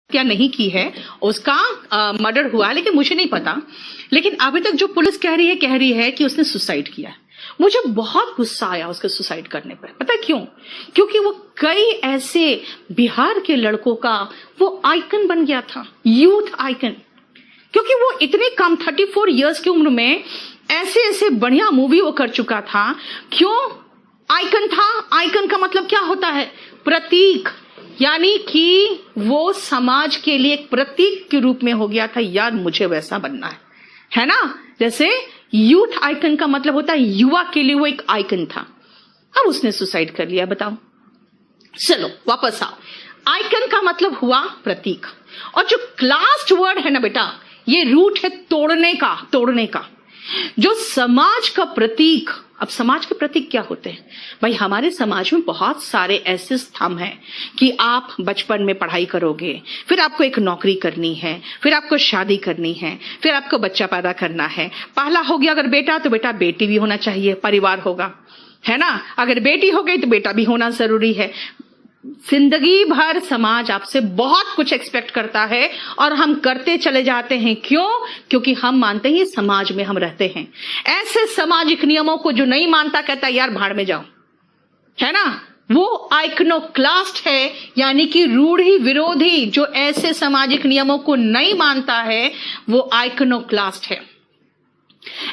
क्या नहीं की है, उसका मर्डर हुआ, लेकिन मुझे नहीं पता। लेकिन अभी तक जो पुलिस कह रही है कि उसने सुसाइड किया। मुझे बहुत गुस्सा आया उसके सुसाइड करने पर। पता है क्यों? क्योंकि वो कई ऐसे बिहार के लड़कों का वो आइकन बन गया था, यूथ आइकन। क्योंकि वो इतने कम 34 इयर्स की उम्र में ऐसे ऐसे बढ़िया मूवी वो कर चुका था। क्यों आइकन था? आइकन का मतलब क्या होता है? प्रतीक। यानी कि वो समाज के लिए एक प्रतीक के रूप में हो गया था, यार मुझे वैसा बनना है ना? जैसे यूथ आइकन का मतलब होता है युवा के लिए वो एक आइकन था। अब उसने सुसाइड कर लिया, बताओ। चलो वापस आओ। आइकन का मतलब हुआ प्रतीक, और जो लास्ट वर्ड है ना बेटा, ये रूट है तोड़ने का। जो समाज का प्रतीक, अब समाज के प्रतीक क्या होते हैं भाई? हमारे समाज में बहुत सारे ऐसे स्तंभ हैं कि आप बचपन में पढ़ाई करोगे, फिर आपको एक नौकरी करनी है, फिर आपको शादी करनी है, फिर आपको बच्चा पैदा करना है। पहला हो गया अगर बेटा, तो बेटा बेटी भी होना चाहिए, परिवार होगा, है ना? अगर बेटी हो गई तो बेटा भी होना जरूरी है। जिंदगी भर समाज आपसे बहुत कुछ एक्सपेक्ट करता है और हम करते चले जाते हैं। क्यों? क्योंकि हम मानते हैं समाज में हम रहते हैं। ऐसे सामाजिक नियमों को जो नहीं मानता कहता है यार भाड़ में जाओ, है ना? वो आइकनोक्लास्ट है, यानी कि रूढ़ी विरोधी। जो ऐसे सामाजिक नियमों को नहीं मानता है वो आइकनोक्लास्ट है।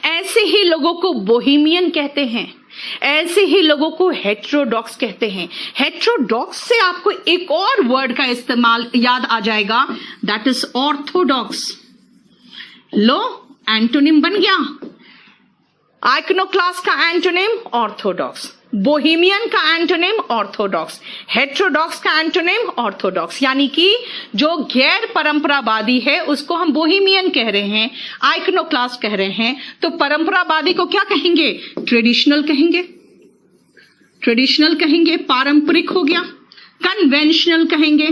ऐसे ही लोगों को बोहेमियन कहते हैं, ऐसे ही लोगों को हेटेरोडॉक्स कहते हैं। हेटेरोडॉक्स से आपको एक और वर्ड का इस्तेमाल याद आ जाएगा, that is Orthodox. Low, antonym बन गया। आइकनोक्लास्ट का एंटोनिम ऑर्थोडॉक्स, बोहेमियन का एंटोनिम ऑर्थोडॉक्स, हेटेरोडॉक्स का एंटोनिम ऑर्थोडॉक्स। यानी कि जो गैर परंपरावादी है उसको हम बोहेमियन कह रहे हैं, आइकनोक्लास्ट कह रहे हैं। तो परंपरावादी को क्या कहेंगे? ट्रेडिशनल कहेंगे, पारंपरिक हो गया। कन्वेंशनल कहेंगे,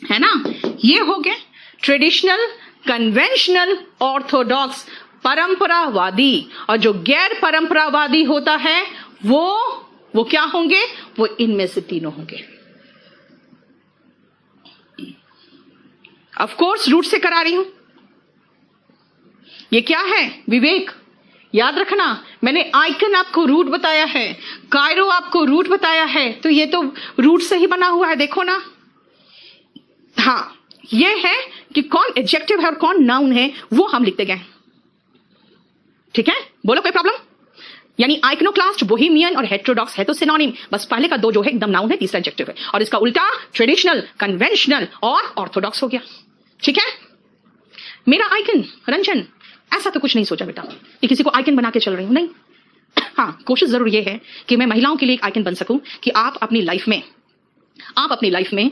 है ना? ये हो गए ट्रेडिशनल, कन्वेंशनल, ऑर्थोडॉक्स, परंपरावादी। और जो गैर परंपरावादी होता है वो क्या होंगे? वो इनमें से तीनों होंगे। ऑफ कोर्स रूट से करा रही हूं। ये क्या है? विवेक। याद रखना, मैंने आइकन आपको रूट बताया है, कायरो आपको रूट बताया है, तो ये तो रूट से ही बना हुआ है, देखो ना। हाँ, ये है कि कौन एडजेक्टिव है और कौन नाउन है, वो हम लिखते गए। ठीक है, बोलो कोई प्रॉब्लम? यानी आइकनोक्लास्ट, बोहेमियन और हेटेरोडॉक्स है तो सिनोनिम, बस पहले का दो जो है एकदम नाउन है, तीसरा एडजेक्टिव है, और इसका उल्टा ट्रेडिशनल, कन्वेंशनल और ऑर्थोडॉक्स हो गया। ठीक है? मेरा आइकन रंजन, ऐसा तो कुछ नहीं सोचा बेटा कि किसी को आइकन बना के चल रही हूं, नहीं। हाँ, कोशिश जरूर ये है कि मैं महिलाओं के लिए एक आइकन बन सकूं कि आप अपनी लाइफ में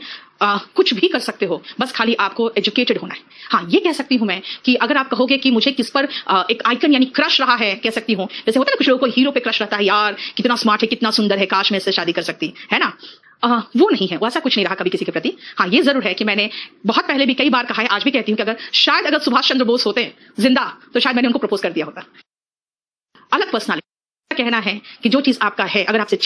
कुछ भी कर सकते हो, बस खाली आपको एजुकेटेड होना है। हाँ, ये कह सकती हूं मैं कि अगर आप कहोगे कि मुझे किस पर एक आइकन यानी क्रश रहा है, कह सकती हूं। जैसे होता है ना कुछ लोगों को हीरो पे क्रश रहता है, यार कितना स्मार्ट है, कितना सुंदर है, काश मैं इससे शादी कर सकती, है ना? वो नहीं है, वो ऐसा कुछ नहीं रहा कभी किसी के प्रति। हाँ, ये जरूर है कि मैंने बहुत पहले भी कई बार कहा है, आज भी कहती हूँ कि अगर सुभाष चंद्र बोस होते जिंदा तो शायद मैंने उनको प्रपोज कर दिया होता। अलग पर्सनालिटी। कहना है कि जो चीज आपका है, अगर आपसे,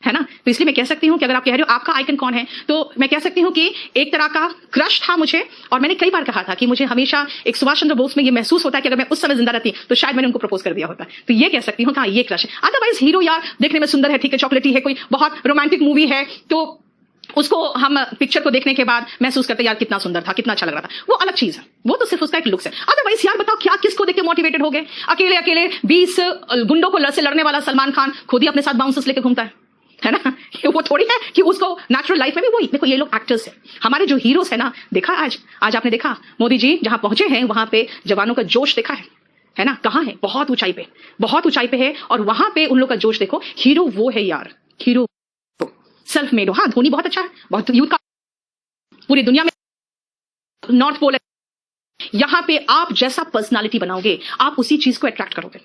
है ना, तो इसलिए मैं कह सकती हूं कि अगर आप कह रहे हो आपका आइकन कौन है, तो मैं कह सकती हूं कि एक तरह का क्रश था मुझे, और मैंने कई बार कहा था कि मुझे हमेशा एक सुभाष चंद्र बोस में ये महसूस होता है कि अगर मैं उस समय जिंदा रहती तो शायद मैंने उनको प्रपोज कर दिया होता। तो ये कह सकती हूं कि हाँ, ये क्रश है। अदरवाइज हीरो यार देखने में सुंदर है, ठीक है, चॉकलेटी है, कोई बहुत रोमांटिक मूवी है, तो उसको हम पिक्चर को देखने के बाद महसूस करते यार कितना सुंदर था, कितना अच्छा लग रहा था, वो अलग चीज है, वो तो सिर्फ उसका एक लुक्स है। अदरवाइज यार बताओ क्या किसको देख के मोटिवेटेड हो गए? अकेले 20 गुंडों को से लड़ने वाला सलमान खान खुद ही अपने साथ बाउंसर्स लेके घूमता है ना? वो थोड़ी है कि उसको नेचुरल लाइफ में भी वही। देखो ये लोग एक्टर्स हैं, हमारे जो हीरोज है ना, देखा आज आपने देखा मोदी जी जहां पहुंचे हैं वहां पे जवानों का जोश देखा है ना? कहां है? बहुत ऊंचाई पे है, और वहां पे उन लोग का जोश देखो। हीरो वो है यार, हीरो सेल्फ मेड हो। हाँ, धोनी बहुत अच्छा है, बहुत यूथ का, पूरी दुनिया में नॉर्थ पोल है। यहां पे आप जैसा पर्सनालिटी बनाओगे आप उसी चीज को अट्रैक्ट करोगे।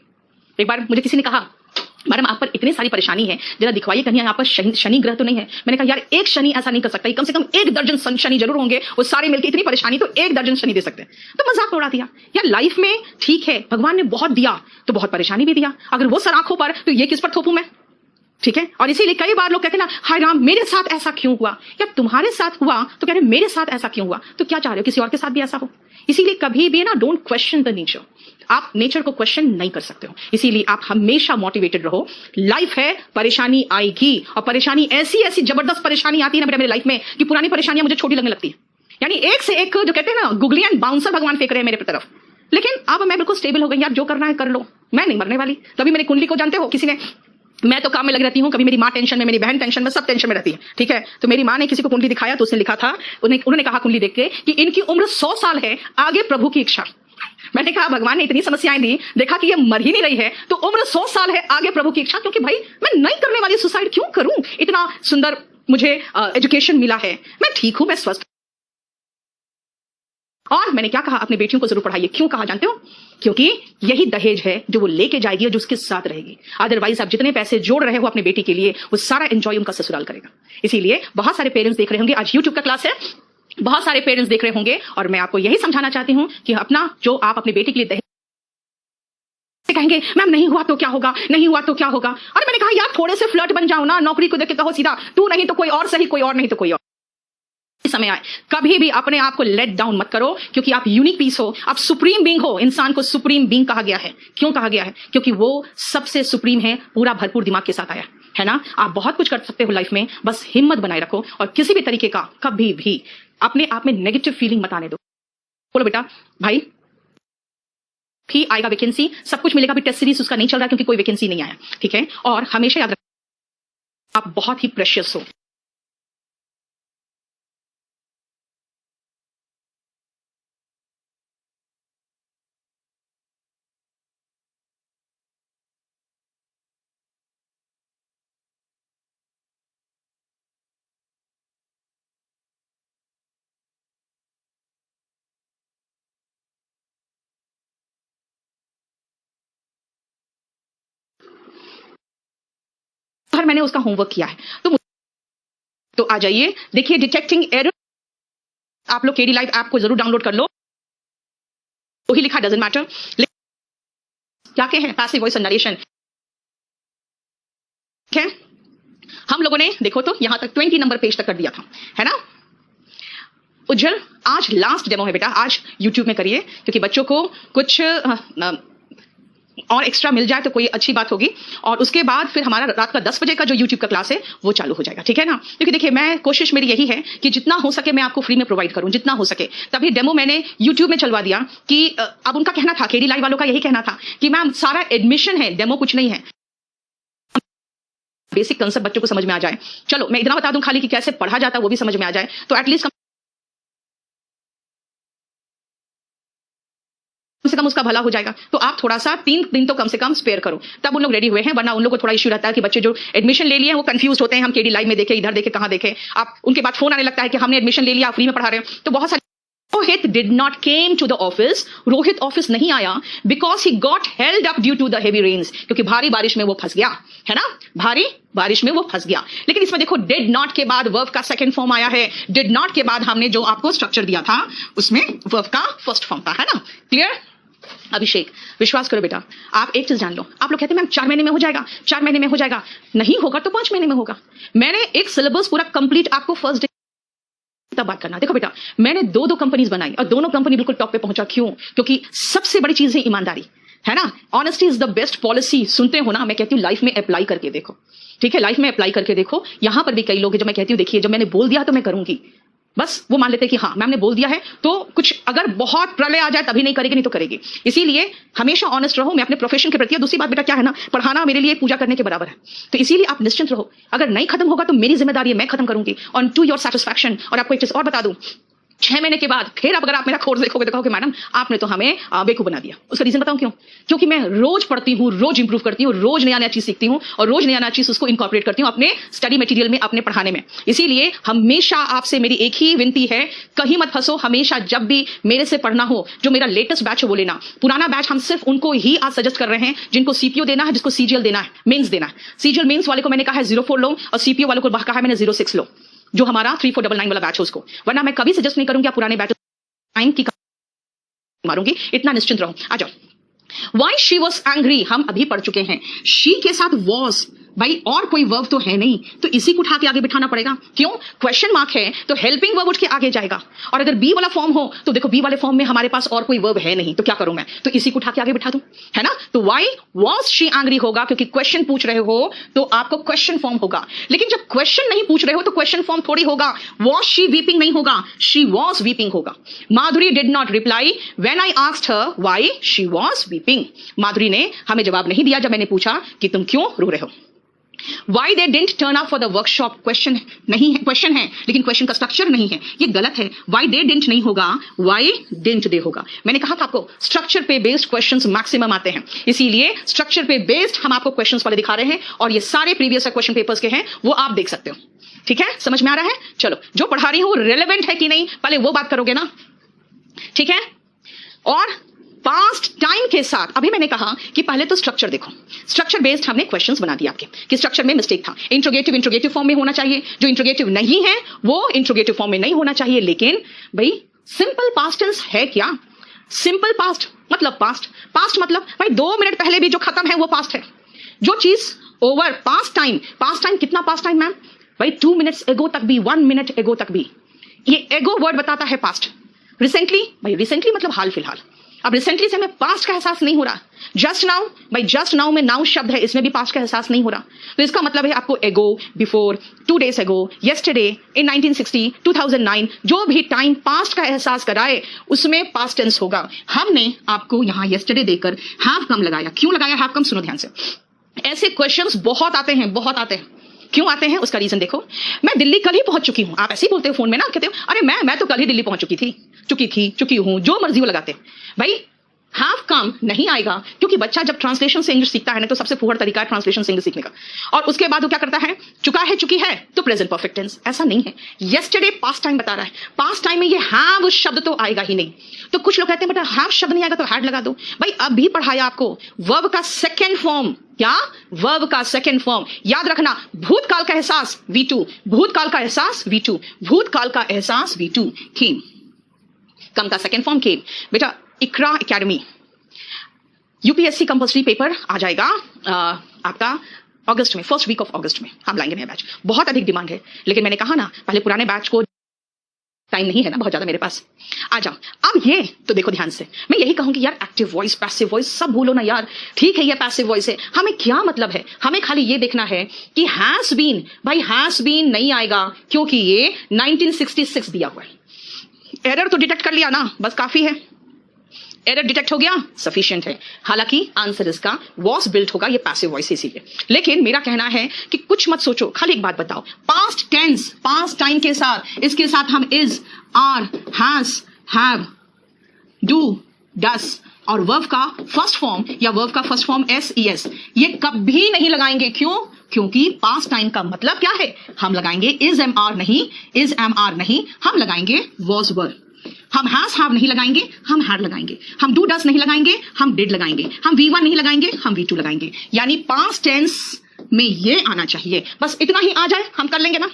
एक बार मुझे किसी ने कहा, मैडम आप पर इतनी सारी परेशानी है, जरा दिखवाइए कहीं यहाँ पर शनि ग्रह तो नहीं है। मैंने कहा यार एक शनि ऐसा नहीं कर सकता, कम से कम 1 दर्जन शनि जरूर होंगे, वो सारे मिलकर इतनी परेशानी तो 1 दर्जन शनि दे सकते हैं। तो मजाक उड़ा दिया यार। लाइफ में ठीक है, भगवान ने बहुत दिया तो बहुत परेशानी भी दिया, अगर वो सर आंखों पर तो ये किस पर थोपूं मैं? ठीक है। और इसीलिए कई बार लोग कहते हैं ना, हाय राम मेरे साथ ऐसा क्यों हुआ, या तुम्हारे साथ हुआ तो कह रहे मेरे साथ ऐसा क्यों हुआ, तो क्या चाह रहे हो किसी और के साथ भी ऐसा हो। इसीलिए कभी भी ना डोंट क्वेश्चन द नेचर, आप नेचर को क्वेश्चन नहीं कर सकते हो। इसीलिए आप हमेशा मोटिवेटेड रहो। लाइफ है, परेशानी आएगी, और परेशानी ऐसी ऐसी जबरदस्त परेशानी आती है ना मेरे लाइफ में कि पुरानी परेशानियां मुझे छोटी लगने लगती है। यानी एक से एक जो कहते हैं ना गुगली एंड बाउंसर भगवान फेंक रहे हैं मेरे तरफ। लेकिन अब मैं बिल्कुल स्टेबल हो गई, यार जो करना है कर लो, मैं नहीं मरने वाली। कभी मेरी कुंडली को जानते हो किसी ने, मैं तो काम में लगी रहती हूँ, कभी मेरी माँ टेंशन में, मेरी बहन टेंशन में, सब टेंशन में रहती है, ठीक है। तो मेरी माँ ने किसी को कुंडली दिखाया तो उसने लिखा था, उन्होंने कहा कुंडली देख के कि इनकी उम्र 100 साल है, आगे प्रभु की इच्छा। मैंने कहा भगवान ने इतनी समस्याएं दी, देखा कि ये मर ही नहीं रही है, तो उम्र 100 साल है, आगे प्रभु की इच्छा। क्योंकि भाई मैं नहीं करने वाली, सुसाइड क्यों करूं, इतना सुंदर मुझे एजुकेशन मिला है, मैं ठीक हूं, मैं स्वस्थ। और मैंने क्या कहा, अपनी बेटियों को जरूर पढ़ाइए। क्यों कहा जानते हो, क्योंकि यही दहेज है जो वो लेके जाएगी और जो उसके साथ रहेगी। अदरवाइज आप जितने पैसे जोड़ रहे हो अपनी बेटी के लिए, वो सारा एंजॉय उनका ससुराल करेगा। इसीलिए बहुत सारे पेरेंट्स देख रहे होंगे, आज यूट्यूब का क्लास है, बहुत सारे पेरेंट्स देख रहे होंगे, और मैं आपको यही समझाना चाहती हूं कि अपना जो आप अपनी बेटी के लिए दहेज कहेंगे, मैम नहीं हुआ तो क्या होगा, नहीं हुआ तो क्या होगा। और मैंने कहा यार थोड़े से फ्लर्ट बन जाओ ना, नौकरी को देख के कहो सीधा तू नहीं तो कोई और सही, कोई और नहीं तो कोई और। समय आए कभी भी अपने आप को लेट डाउन मत करो, क्योंकि आप यूनिक पीस हो, आप सुप्रीम बीइंग हो। इंसान को सुप्रीम बीइंग कहा गया है। क्यों कहा गया है, क्योंकि वो सबसे सुप्रीम है, पूरा भरपूर दिमाग के साथ आया है ना। आप बहुत कुछ कर सकते हो लाइफ में, बस हिम्मत बनाए रखो, और किसी भी तरीके का कभी भी अपने आप में नेगेटिव फीलिंग मत आने दो। बोलो बेटा भाई भी आएगा वैकेंसी, सब कुछ मिलेगा, भी टेस्ट सीरीज उसका नहीं चल रहा क्योंकि कोई वैकेंसी नहीं आया, ठीक है। और हमेशा याद रखो आप बहुत ही प्रेशियस हो। हर मैंने उसका होमवर्क किया है, तो आ जाइए देखिए डिटेक्टिंग एरर। आप लोग केडी लाइव ऐप को जरूर डाउनलोड कर लो, वही लिखा डजंट मैटर, क्या के हैं पैसिव वॉइस नरेशन, ठीक है। हम लोगों ने देखो तो यहां तक 20 नंबर पेज तक कर दिया था, है ना। उज्जवल आज लास्ट डेमो है बेटा, आज यूट्यूब में करिए, क्योंकि बच्चों को कुछ और एक्स्ट्रा मिल जाए तो कोई अच्छी बात होगी। और उसके बाद फिर हमारा रात का 10 बजे का जो यूट्यूब का क्लास है वो चालू हो जाएगा, ठीक है ना। क्योंकि देखिए मैं कोशिश मेरी यही है कि जितना हो सके मैं आपको फ्री में प्रोवाइड करूं, जितना हो सके। तभी डेमो मैंने यूट्यूब में चलवा दिया कि अब उनका कहना था, केडी लाइव वालों का यही कहना था कि मैम सारा एडमिशन है, डेमो कुछ नहीं है, बेसिक कंसेप्ट बच्चों को समझ में आ जाए। चलो मैं इतना बता दूं खाली कि कैसे पढ़ा जाता है वो भी समझ में आ जाए, तो एटलीस्ट कम से कम उसका भला हो जाएगा। तो आप थोड़ा सा 3 दिन तो कम से कम स्पेयर करो, तब उन लोग रेडी हुए हैं। वरना उन लोग को थोड़ा इश्यू रहता है कि बच्चे जो एडमिशन ले लिए हैं वो कंफ्यूज होते हैं, हम केडी लाइव में देखे, इधर देखे, कहां देखे। आप उनके बाद फोन आने लगता है कि हमने एडमिशन ले लिया, फ्री में पढ़ा रहे हैं। तो बहुत सारे Rohit did not came to the office, Rohit office नहीं आया because he got held up due to the heavy rains, क्योंकि भारी बारिश में वो फंस गया, है ना, भारी बारिश में वो फंस गया। लेकिन इसमें देखो डिड नॉट के बाद वर्ब का सेकंड फॉर्म आया है, डिड नॉट के बाद हमने जो आपको स्ट्रक्चर दिया था उसमें वर्ब का फर्स्ट फॉर्म था, है ना। क्लियर। अभिषेक विश्वास करो बेटा, आप एक चीज जान लो, आप लोग कहते हैं मैम 4 महीने में हो जाएगा, 4 महीने में हो जाएगा, नहीं होगा तो 5 महीने में होगा। मैंने एक सिलेबस पूरा कंप्लीट आपको फर्स्ट डे तब बात करना। देखो बेटा मैंने 2 कंपनीज बनाई और दोनों कंपनी बिल्कुल टॉप पे पहुंचा। क्यों, क्योंकि सबसे बड़ी चीज है ईमानदारी, है ना। Honesty is the best policy. सुनते हो ना, मैं कहती हूँ लाइफ में अप्लाई करके देखो, ठीक है, लाइफ में अप्लाई करके देखो। यहां पर भी कई लोग हैं जब मैं कहती हूँ देखिए जब मैंने बोल दिया तो मैं करूंगी, बस वो मान लेते हैं कि हाँ मैम ने बोल दिया है, तो कुछ अगर बहुत प्रलय आ जाए तभी नहीं करेगी, नहीं तो करेगी। इसीलिए हमेशा ऑनेस्ट रहो, मैं अपने प्रोफेशन के प्रति। दूसरी बात बेटा क्या है ना, पढ़ाना मेरे लिए पूजा करने के बराबर है, तो इसीलिए आप निश्चिंत रहो। अगर नहीं खत्म होगा तो मेरी जिम्मेदारी है, मैं खत्म करूंगी ऑन टू योर सेटिस्फैक्शन। और आपको एक चीज और बता दूं, 6 महीने के बाद फिर अब अगर आप मेरा कोर्स देखोगे तो कहोगे मैडम आपने तो हमें बेवकूफ बना दिया। उसका रीजन बताऊं क्यों, क्योंकि मैं रोज पढ़ती हूँ, रोज इंप्रूव करती हूँ, रोज नया नया चीज सीखती हूँ और रोज नया नया चीज उसको इनकॉर्पोरेट करती हूँ अपने स्टडी मटेरियल में, अपने पढ़ाने में। इसीलिए हमेशा आपसे मेरी एक ही विनती है, कहीं मत फंसो। हमेशा जब भी मेरे से पढ़ना हो, जो मेरा लेटेस्ट बैच है वो लेना। पुराना बैच हम सिर्फ उनको ही आज सजेस्ट कर रहे हैं जिनको सीपीओ देना है, जिसको सीजीएल देना है, मेंस देना है। सीजीएल मेंस वाले को मैंने कहा है 04 लो, और सीपीओ वाले को कहा है मैंने 06 लो, जो हमारा 3499 वाला बैच है उसको। वरना मैं कभी सजेस्ट नहीं करूंगी आप पुराने बैच टाइम की मारूंगी, इतना निश्चिंत रहो। आ जाओ। Why she was angry हम अभी पढ़ चुके हैं। she के साथ was भाई और कोई वर्ब तो है नहीं, तो इसी को उठा के आगे बिठाना पड़ेगा। क्यों? क्वेश्चन मार्क है तो हेल्पिंग वर्ब उठ के आगे जाएगा। और अगर बी वाला फॉर्म हो तो देखो बी वाले फॉर्म में हमारे पास और कोई वर्ब है नहीं, तो क्या करूं मैं? तो इसी को उठा के आगे बिठा दूं, है ना। तो व्हाई वाज शी एंग्री होगा, क्योंकि क्वेश्चन पूछ रहे हो तो आपको क्वेश्चन फॉर्म होगा। लेकिन जब क्वेश्चन नहीं पूछ रहे हो तो क्वेश्चन फॉर्म थोड़ी होगा। वाज शी वीपिंग नहीं होगा, शी वाज वीपिंग होगा। Madhuri did not reply when I asked her why she was weeping. Madhuri ने हमें जवाब नहीं दिया जब मैंने पूछा कि तुम क्यों रो रहे हो। Why they didn't turn up for the workshop, question नहीं है, क्वेश्चन है लेकिन क्वेश्चन का स्ट्रक्चर नहीं है, ये गलत है। Why they didn't नहीं होगा, why didn't they होगा। मैंने कहा था आपको स्ट्रक्चर पे बेस्ड क्वेश्चंस मैक्सिमम आते हैं, इसीलिए स्ट्रक्चर पे बेस्ड हम आपको क्वेश्चंस वाले दिखा रहे हैं और ये सारे प्रीवियस क्वेश्चन पेपर्स के हैं, वो आप देख सकते हो। ठीक है, समझ में आ रहा है? चलो, जो पढ़ा रही हूं रेलेवेंट है कि नहीं पहले वो बात करोगे ना, ठीक है। और पास्ट टाइम के साथ अभी मैंने कहा कि पहले तो स्ट्रक्चर देखो, स्ट्रक्चर बेस्ड हमने क्वेश्चंस बना दिए आपके कि स्ट्रक्चर में मिस्टेक था। इंट्रोगेटिव फॉर्म में होना चाहिए, जो इंट्रोगेटिव नहीं है वो इंट्रोगेटिव फॉर्म में नहीं होना चाहिए। लेकिन भाई सिंपल पास्ट टेंस है क्या? सिंपल पास्ट मतलब पास्ट मतलब भाई 2 मिनट पहले भी जो खत्म है वो पास्ट है। जो चीज ओवर, पास्ट टाइम कितना पास्ट टाइम मैम? भाई 2 मिनट्स एगो तक भी, 1 मिनट एगो तक भी, ये एगो वर्ड बताता है पास्ट। रिसेंटली, भाई रिसेंटली मतलब हाल फिलहाल। अब रिसेंटली से हमें पास्ट का एहसास नहीं हो रहा। जस्ट नाउ, भाई जस्ट नाउ में नाउ शब्द है, इसमें भी पास्ट का एहसास नहीं हो रहा। तो इसका मतलब है आपको एगो, before, 2 days ago, yesterday, in 1960, 2009, जो भी टाइम पास्ट का एहसास कराए उसमें पास्ट टेंस होगा। हमने आपको यहां yesterday देकर हैव कम लगाया। क्यों लगाया हैव कम? सुनो ध्यान से। ऐसे क्वेश्चंस बहुत आते हैं, बहुत आते हैं। क्यों आते हैं उसका रीजन देखो। मैं दिल्ली कल ही पहुंच चुकी हूं, आप ऐसे ही बोलते हो फोन में ना, कहते हो अरे मैं तो कल ही दिल्ली पहुंच चुकी हूं, जो मर्जी वो लगाते। भाई हैव कम नहीं आएगा, क्योंकि बच्चा जब ट्रांसलेशन से इंग्लिश सीखता है ना तो सबसे फुहड़ तरीका है ट्रांसलेशन से इंग्लिश सीखने का। और उसके बाद वो क्या करता है, चुका है, चुकी है, तो प्रेजेंट परफेक्ट टेंस। ऐसा नहीं है, यस्टरडे पास्ट टाइम बता रहा है, पास्ट टाइम में ये हैव शब्द तो आएगा ही नहीं। तो कुछ लोग कहते हैं बेटा हैव शब्द नहीं आएगा तो हैड लगा दो। भाई अभी पढ़ाया आपको वर्ब का सेकेंड फॉर्म, क्या? वर्ब का सेकेंड फॉर्म। याद रखना, भूतकाल का एहसास V2, भूतकाल का एहसास V2, भूतकाल का एहसास V2 केम, कम का सेकेंड फॉर्म केम। बेटा इकरा एकेडमी यूपीएससी कंपल्सरी पेपर आ जाएगा आपका अगस्त में, फर्स्ट वीक ऑफ अगस्त में हम लाएंगे नया बैच। बहुत अधिक डिमांड है, लेकिन मैंने कहा ना पहले पुराने बैच को टाइम नहीं है ना बहुत ज्यादा मेरे पास। आ जाओ अब ये तो देखो ध्यान से, मैं यही कहूंगी यार एक्टिव वॉइस पैसिव वॉइस सब भूलो ना यार। ठीक है ये पैसिव वॉइस है, हमें क्या मतलब है, हमें खाली ये देखना है कि हैज बीन। भाई हैज बीन नहीं आएगा क्योंकि ये 1966 दिया हुआ है। एरर तो डिटेक्ट कर लिया ना, बस काफी है। एरर डिटेक्ट हो गया, सफिशिएंट है। हालांकि आंसर इसका वॉज बिल्ट होगा, ये पैसिव वॉइस है इसीलिए। लेकिन मेरा कहना है कि कुछ मत सोचो, खाली एक बात बताओ, पास्ट टेंस पास्ट टाइम के साथ, इसके साथ हम is, are, has, have, do, does और वर्ब का फर्स्ट फॉर्म या वर्ब का फर्स्ट फॉर्म SES ये कभी नहीं लगाएंगे। क्यों? क्योंकि पास्ट टाइम का मतलब क्या है, हम लगाएंगे इज एम आर नहीं, इज एम आर नहीं, हम लगाएंगे वॉज वर। हम हैज हैव नहीं लगाएंगे, हम हैड लगाएंगे। हम डू डस नहीं लगाएंगे, हम डिड लगाएंगे। हम V1 नहीं लगाएंगे, हम V2 लगाएंगे। यानी पास्ट टेंस में ये आना चाहिए, बस इतना ही आ जाए हम कर लेंगे ना।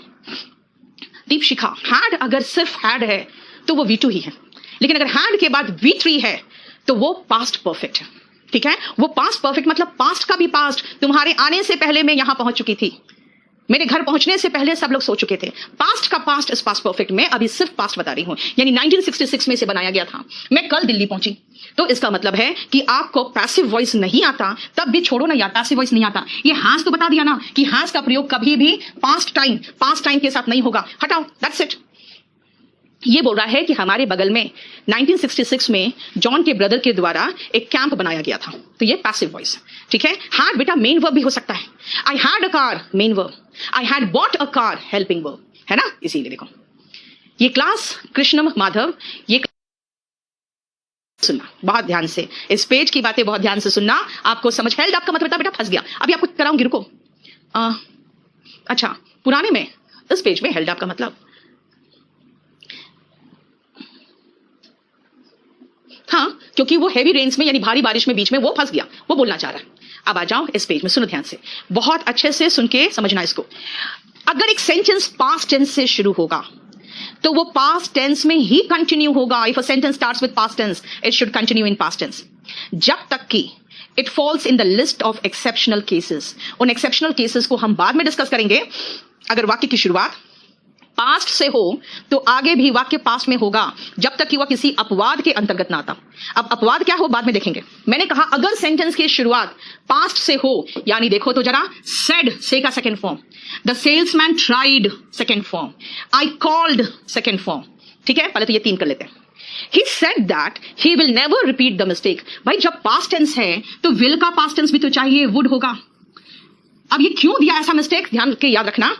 दीपशिखा, हैड अगर सिर्फ हैड है तो वो V2 ही है, लेकिन अगर हैड के बाद V3 है तो वो पास्ट परफेक्ट है। ठीक है, वो पास्ट परफेक्ट मतलब पास्ट का भी पास्ट। तुम्हारे आने से पहले मैं यहां पहुंच चुकी थी, मेरे घर पहुंचने से पहले सब लोग सो चुके थे। पास्ट का पास्ट इज पास्ट परफेक्ट। मैं अभी सिर्फ पास्ट बता रही हूं, यानी 1966 में से बनाया गया था, मैं कल दिल्ली पहुंची। तो इसका मतलब है कि आपको पैसिव वॉइस नहीं आता, तब भी छोड़ो ना यार, पैसिव वॉइस नहीं आता। ये हैज तो बता दिया ना कि हैज का प्रयोग कभी भी पास्ट टाइम के साथ नहीं होगा, हटाओ, दैट्स इट। ये बोल रहा है कि हमारे बगल में 1966 में जॉन के ब्रदर के द्वारा एक कैंप बनाया गया था, तो ये पैसिव वॉइस। ठीक है, हैड बेटा मेन वर्ब भी हो सकता है। I had a car main verb, I had bought a car helping verb, है ना। इसीलिए देखो ये क्लास कृष्ण माधव, ये सुनना बहुत ध्यान से, इस पेज की बातें बहुत ध्यान से सुनना, आपको समझ। हेल्ड आपका मतलब बेटा फंस गया, अभी आपको कराऊंगी, रुको। अच्छा, पुराने में इस पेज में हेल्ड आपका मतलब, हाँ, क्योंकि वो हेवी रेन्स में यानी भारी बारिश में बीच में वो फंस गया, वो बोलना चाह रहा है। अब आ जाओ इस पेज में, सुनो ध्यान से, बहुत अच्छे से सुन के समझना इसको। अगर एक सेंटेंस पास्ट टेंस से शुरू होगा तो वो पास्ट टेंस में ही कंटिन्यू होगा। If a sentence starts with past tense, it should continue in past tense. जब तक कि it falls in the list of exceptional cases. उन एक्सेप्शनल केसेस को हम बाद में डिस्कस करेंगे। अगर वाक्य की शुरुआत पास्ट से हो तो आगे भी वाक्य पास्ट में होगा जब तक कि वह किसी अपवाद के अंतर्गत ना आता। अब अपवाद क्या हो बाद में देखेंगे। मैंने कहा अगर सेंटेंस की शुरुआत पास्ट से हो, यानी देखो तो जरा, सेड से का second form, the salesman tried second form, I called second form. ठीक है, पहले तो ये 3 कर लेते हैं। He said that he will never repeat the mistake। भाई जब पास्ट टेंस है तो विल का पास्ट टेंस भी तो चाहिए, वुड होगा। अब ये क्यों दिया ऐसा मिस्टेक, ध्यान के याद रखना।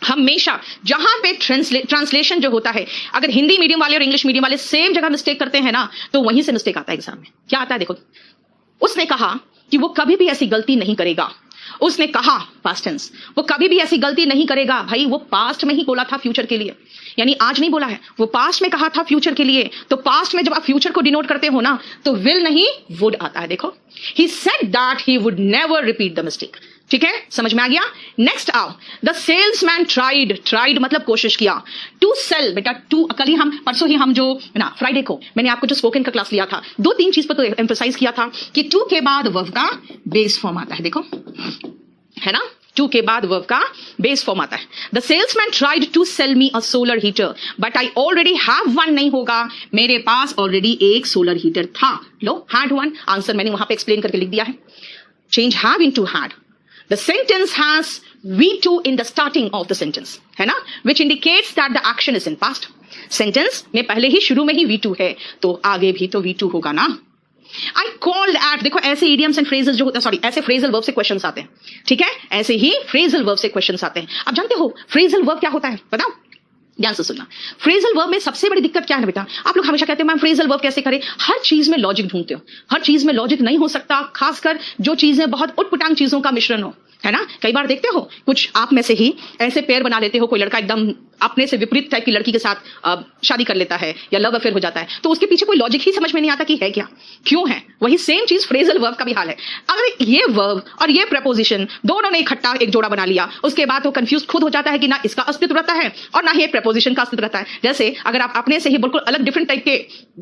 हमेशा जहां पे ट्रांसलेशन जो होता है, अगर हिंदी मीडियम वाले और इंग्लिश मीडियम वाले सेम जगह मिस्टेक करते हैं ना, तो वहीं से मिस्टेक आता है एग्जाम में। क्या आता है देखो, उसने कहा कि वो कभी भी ऐसी गलती नहीं करेगा। उसने कहा पास्ट टेंस, वो कभी भी ऐसी गलती नहीं करेगा। भाई वो पास्ट में ही बोला था फ्यूचर के लिए, यानी आज नहीं बोला है, वो पास्ट में कहा था फ्यूचर के लिए। तो पास्ट में जब आप फ्यूचर को डिनोट करते हो ना, तो विल नहीं वुड आता है। देखो, he said that he would never repeat the mistake। ठीक है, समझ में आ गया। नेक्स्ट आओ, द सेल्समैन ट्राइड मतलब कोशिश किया। टू सेल, बेटा टू, कल ही हम, परसों ही हम जो ना, फ्राइडे को मैंने आपको जो स्पोकन का क्लास लिया था, 2-3 चीज पर तो एम्फसाइज किया था कि टू के बाद वर्ब का बेस फॉर्म आता है। देखो, है ना, टू के बाद वर्ब का बेस फॉर्म आता है। The salesman tried to sell me a solar heater but I already have one नहीं होगा, मेरे पास ऑलरेडी एक सोलर हीटर था। लो, हैड वन, आंसर मैंने वहां पे एक्सप्लेन करके लिख दिया है। Change have into had. The sentence has V2 in the starting of the sentence, है ना, which indicates that the action is in past। Sentence में पहले ही शुरू में ही V2 है, तो आगे भी तो V2 होगा ना। I called at, देखो ऐसे idioms and phrases जो होता है, सॉरी ऐसे phrasal verb से questions आते हैं। ठीक है, ऐसे ही phrasal verb से questions आते हैं। अब जानते हो phrasal verb क्या होता है, बताओ, ध्यान से सुनना। फ्रेजल वर्ब में सबसे बड़ी दिक्कत क्या है बेटा, आप लोग हमेशा कहते हैं मैम फ्रेजल वर्ब कैसे करें, हर चीज में लॉजिक ढूंढते हो। हर चीज में लॉजिक नहीं हो सकता, खासकर जो चीजें बहुत उटपटांग चीजों का मिश्रण हो, है ना। कई बार देखते हो कुछ आप में से ही ऐसे पेयर बना लेते हो, कोई लड़का एकदम अपने से विपरीत टाइप की लड़की के साथ शादी कर लेता है या लव अफेयर हो जाता है, तो उसके पीछे कोई लॉजिक ही समझ में नहीं आता कि है क्या, क्यों है। वही सेम चीज फ्रेजल वर्ब का भी हाल है। अगर ये वर्ब और ये प्रपोजिशन दोनों ने इकट्ठा एक जोड़ा बना लिया, उसके बाद वो कंफ्यूज खुद हो जाता है कि ना इसका अस्तित्व रहता है और ना ही प्रपोजिशन का अस्तित्व रहता है। जैसे अगर आप अपने से ही बिल्कुल अलग डिफरेंट टाइप के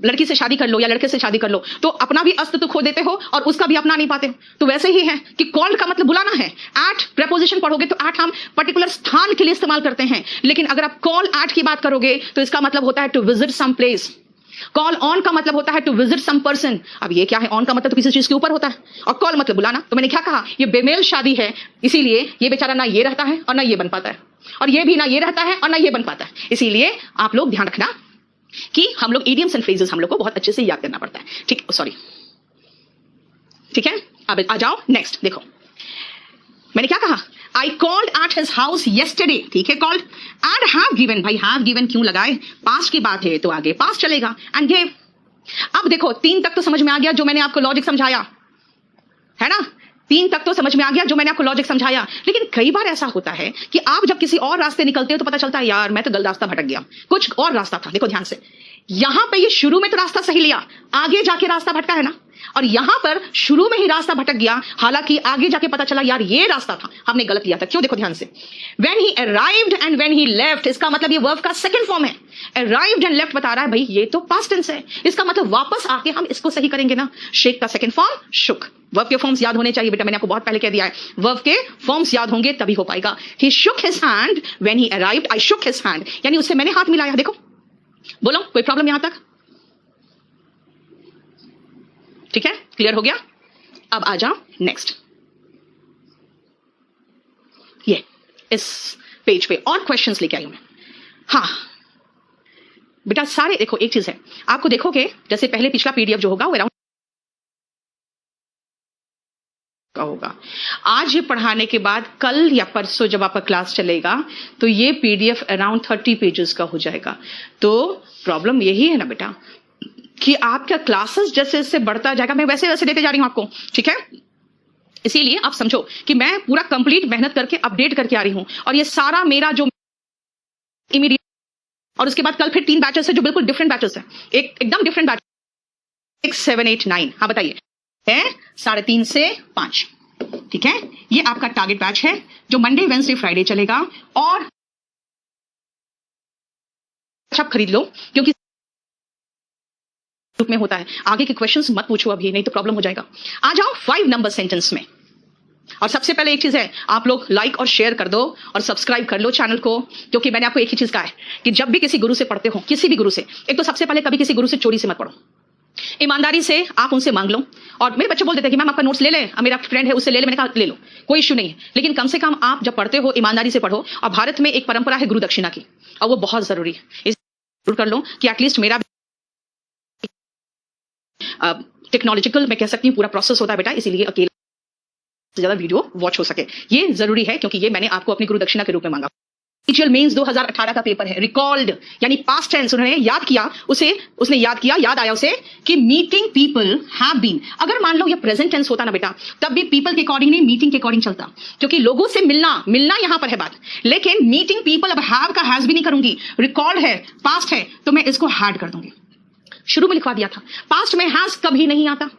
लड़की से शादी कर लो या लड़के से शादी कर लो, तो अपना भी अस्तित्व खो देते हो और उसका भी अपना नहीं पाते हो। तो वैसे ही है कि कॉल्ड का मतलब बुलाना है, एट प्रपोजिशन पढ़ोगे तो एट हम पर्टिकुलर स्थान के लिए इस्तेमाल करते हैं, लेकिन अगर आप कॉल एट की बात करोगे तो इसका मतलब होता है to visit some place. Call on का मतलब होता है टू विजिट सम पर्सन। अब ये क्या है, ऑन का मतलब तो किसी चीज के ऊपर होता है और कॉल मतलब बुलाना। तो मैंने क्या कहा, ये बेमेल शादी है, इसीलिए ये बेचारा ना ये रहता है और ना ये बन पाता है, और ये भी ना ये रहता है और ना ये बन पाता है। इसीलिए आप लोग ध्यान रखना कि हम लोग इडियम्स एंड फ्रेजेस हम लोग को बहुत अच्छे से याद करना पड़ता है। ठीक, सॉरी, ठीक है। अब आ जाओ नेक्स्ट, देखो मैंने क्या कहा, I called at his house yesterday। ठीक है, called and have given, भाई have given क्यों लगाए, पास्ट की बात है तो आगे पास्ट चलेगा, and gave। अब देखो 3 तक तो समझ में आ गया जो मैंने आपको लॉजिक समझाया, है ना, 3 तक तो समझ में आ गया जो मैंने आपको लॉजिक समझाया। लेकिन कई बार ऐसा होता है कि आप जब किसी और रास्ते निकलते हो तो पता चलता है यार मैं तो गलत रास्ता भटक गया, कुछ और रास्ता था। देखो ध्यान से, यहां पे ये शुरू में तो रास्ता सही लिया, आगे जाके रास्ता भटका है ना, और यहां पर शुरू में ही रास्ता भटक गया, हालांकि आगे जाके पता चला यार ये रास्ता था, हमने गलत लिया था। क्यों, देखो ध्यान से, when he arrived and when he left, इसका मतलब ये वर्ब का सेकंड फॉर्म है। arrived and left बता रहा है, भाई ये तो पास्ट टेंस है, इसका मतलब वापस आके हम इसको सही करेंगे ना। शेक का सेकंड फॉर्म शुक। वर्ब के फॉर्म्स याद होने चाहिए बेटा, मैंने आपको बहुत पहले कह दिया है, वर्ब के फॉर्म्स याद होंगे तभी हो पाएगा। he shook his hand when he arrived, I shook his hand, यानी उससे मैंने हाथ मिलाया। देखो, बोलो कोई प्रॉब्लम यहां तक, ठीक है, क्लियर हो गया। अब आ जाओ नेक्स्ट, ये इस पेज पे और क्वेश्चंस लेके आई हूं मैं। हाँ बेटा सारे देखो, एक चीज है, आपको देखोगे जैसे पहले पिछला पीडीएफ जो होगा वो अराउंड का होगा, आज ये पढ़ाने के बाद कल या परसों जब आपका क्लास चलेगा तो ये पीडीएफ अराउंड 30 पेजेस का हो जाएगा। तो प्रॉब्लम यही है ना बेटा कि आपका क्लासेस जैसे जैसे बढ़ता जाएगा, मैं वैसे वैसे देते जा रही हूं आपको, ठीक है। इसीलिए आप समझो कि मैं पूरा कंप्लीट मेहनत करके अपडेट करके आ रही हूं, और ये सारा मेरा जो इमीडिएट, और उसके बाद कल फिर 3 बैचेस है जो बिल्कुल डिफरेंट बैचेस है, एकदम डिफरेंट बैच, 6, 7, 8, 9। हाँ बताइए, है 3:30 से 5, ठीक है। ये आपका टारगेट बैच है जो मंडे वेंसडे फ्राइडे चलेगा, और आप खरीद लो क्योंकि रूप में होता है। आगे के क्वेश्चंस मत पूछो अभी, नहीं तो प्रॉब्लम हो जाएगा। आ जाओ 5 नंबर सेंटेंस में। और सबसे पहले एक चीज है, आप लोग लाइक और शेयर कर दो और सब्सक्राइब कर लो चैनल को, क्योंकि मैंने आपको एक ही चीज कहा है कि जब भी किसी गुरु से पढ़ते हो, किसी भी गुरु से, एक तो सबसे पहले कभी किसी गुरु से चोरी से मत पढ़ो, ईमानदारी से आप उनसे मांग लो। और मेरे बच्चे बोल देते हैं कि मैम आपका नोट्स ले लें, मेरा फ्रेंड है उससे ले ले, मैंने कहा ले लो, कोई इश्यू नहीं है, लेकिन कम से कम आप जब पढ़ते हो ईमानदारी से पढ़ो। और भारत में एक परंपरा है गुरु दक्षिणा की, और वो बहुत जरूरी है, इस जरूर कर लो कि एटलीस्ट मेरा टेक्नोलॉजिकल मैं कह सकती हूँ पूरा प्रोसेस होता है बेटा, इसीलिए अकेले ज्यादा वीडियो वॉच हो सके, ये जरूरी है, क्योंकि ये मैंने आपको अपनी गुरु दक्षिणा के रूप में मांगा। टीचर मेंस 2018 का पेपर है, रिकॉल्ड यानी पास्ट टेंस, उन्होंने याद किया, उसने याद किया, याद आया उसे कि मीटिंग पीपल हैव बीन। अगर मान लो ये प्रेजेंट टेंस होता ना बेटा, तब भी पीपल के अकॉर्डिंग नहीं, मीटिंग के अकॉर्डिंग चलता, क्योंकि लोगों से मिलना यहां पर है बात। लेकिन मीटिंग पीपल, अब हैव का हैज भी नहीं करूंगी, रिकॉल्ड है, पास्ट है, तो मैं इसको हैड कर दूंगी। शुरू में लिखवा दिया था, पास्ट में हैज कभी नहीं आता,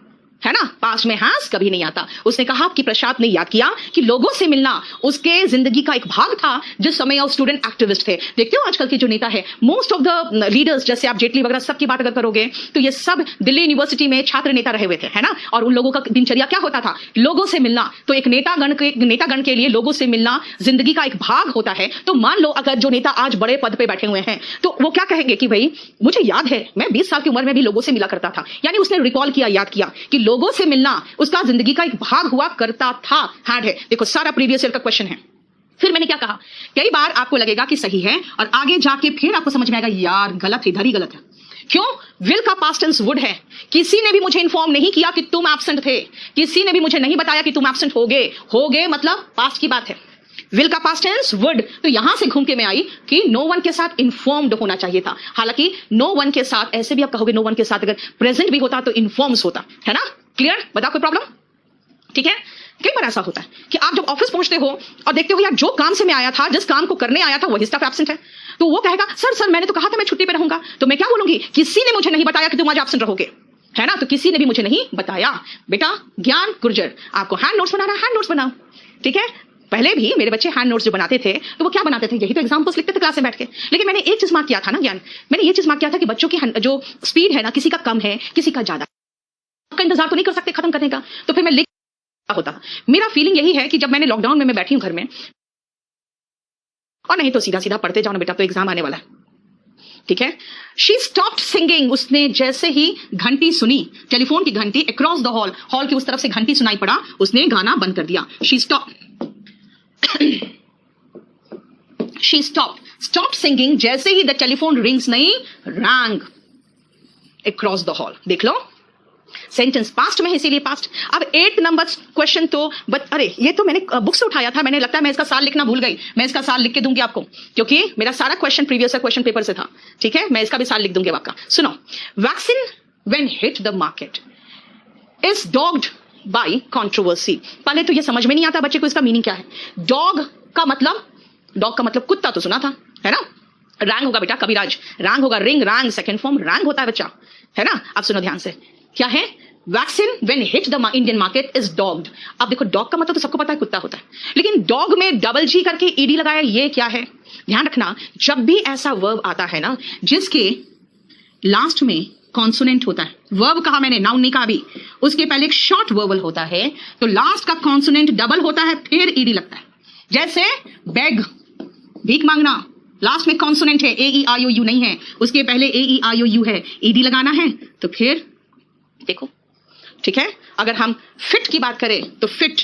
है ना, पास्ट में हैज कभी नहीं आता। उसने कहा कि प्रसाद ने याद किया कि लोगों से मिलना उसके जिंदगी का एक भाग था जिस समय वो स्टूडेंट एक्टिविस्ट थे। देखते हो आजकल के जो नेता है, मोस्ट ऑफ द लीडर्स, जैसे आप जेटली वगैरह सबकी बात अगर करोगे तो ये सब दिल्ली यूनिवर्सिटी में छात्र नेता रहे हुए थे, है ना। और उन लोगों का दिनचर्या क्या होता था, लोगों से मिलना। तो एक नेतागण के लिए लोगों से मिलना जिंदगी का एक भाग होता है। तो मान लो अगर जो नेता आज बड़े पद पे बैठे हुए हैं, तो वो क्या कहेंगे कि भाई मुझे याद है मैं 20 साल की उम्र में भी लोगों से मिला करता था, यानी उसने रिकॉल किया, याद किया कि लोगों से मिलना उसका जिंदगी का एक भाग हुआ करता था, हैड है। देखो सारा प्रीवियस ईयर का क्वेश्चन है। फिर मैंने क्या कहा, कई बार आपको लगेगा कि सही है और आगे जाके फिर आपको समझ में आएगा यार गलत है, इधर ही गलत है। क्यों? विल का पास्ट टेंस वुड है। किसी ने भी मुझे इन्फॉर्म नहीं किया कि तुम एब्सेंट थे, किसी ने भी मुझे नहीं बताया कि तुम एब्सेंट होगे मतलब पास्ट की बात है। विल का पास्ट टेंस वुड, तो यहां से घूम के मैं आई कि नो वन के साथ इन्फॉर्म्ड होना चाहिए था। हालांकि नो वन के साथ, ऐसे भी आप कहोगे नो वन के साथ अगर प्रेजेंट भी होता तो इन्फॉर्म्स होता, है ना। क्लियर? बता कोई प्रॉब्लम? ठीक है। कई बार ऐसा होता है कि आप जब ऑफिस पहुंचते हो और देखते हो यार जो काम से मैं आया था, जिस काम को करने आया था, वही स्टाफ एब्सेंट है। तो वो कहेगा सर मैंने तो कहा था मैं छुट्टी पे रहूंगा। तो मैं क्या बोलूंगी, किसी ने मुझे नहीं बताया कि तुम आज एब्सेंट रहोगे, है ना। तो किसी ने भी मुझे नहीं बताया। बेटा ज्ञान गुर्जर, आपको हैंड नोट्स बनाना, हैंड नोट्स बनाओ, ठीक है। पहले भी मेरे बच्चे हैंड नोट्स जो बनाते थे तो वो क्या बनाते थे, यही तो एग्जांपल्स लिखते थे क्लास में बैठ के। लेकिन मैंने एक चीज मार्क किया था ना ज्ञान, मैंने ये चीज मार्क किया था कि बच्चों की जो स्पीड है ना, किसी का कम है किसी का ज्यादा, आपका इंतजार तो नहीं कर सकते खत्म करने का। तो फिर मैं लिख होता। मेरा फीलिंग यही है कि जब मैंने लॉकडाउन में मैं बैठी हूं घर में, और नहीं तो सीधा सीधा पढ़ते जाओ ना बेटा, तो एग्जाम आने वाला है, ठीक है। शी स्टॉप्ड सिंगिंग, उसने जैसे ही घंटी सुनी, टेलीफोन की घंटी, अक्रॉस द हॉल की उस तरफ से घंटी सुनाई पड़ा, उसने गाना बंद कर दिया। शी स्टॉप्ड सिंगिंग जैसे ही द टेलीफोन रिंग्स नहीं, रैंग अक्रॉस द हॉल। देख लो सेंटेंस पास्ट में है, इसीलिए पास्ट। अब 8 नंबर क्वेश्चन तो अरे ये तो मैंने बुक से उठाया था, मैंने लगता है मैं इसका साल लिखना भूल गई। मैं इसका साल लिख के दूंगी आपको, क्योंकि मेरा सारा क्वेश्चन प्रीवियस क्वेश्चन पेपर से था, ठीक है। मैं इसका भी साल लिख दूंगी आपका। सुनो, vaccine when hit the market is dogged by controversy. पहले तो ये समझ में नहीं आता बच्चे को इसका मीनिंग क्या है। डॉग का मतलब कुत्ता तो सुना था, है ना। रैंग होगा बेटा कविराज, रैंग होगा ring, wrong second form wrong होता है बच्चा, है ना। अब सुनो ध्यान से, क्या है, vaccine when hit the Indian market is dogged. अब देखो डॉग का मतलब तो सबको पता है कुत्ता होता है, लेकिन डॉग में डबल जी करके ईडी लगाया, ये क्या है। ध्यान रखना, जब भी ऐसा वर्ब आता है ना जिसके लास्ट में कॉन्सोनेंट होता है, वर्ब कहा मैंने, नाउन नहीं कहा अभी, उसके पहले एक शॉर्ट वर्बल होता है, तो लास्ट का कॉन्सोनेंट डबल होता है, फिर ईडी लगता है। जैसे बेग, भीख मांगना, लास्ट में कॉन्सोनेंट है, AEIOU नहीं है, उसके पहले AEIOU है, ईडी लगाना है, तो फिर देखो, ठीक है। अगर हम फिट की बात करें तो फिट,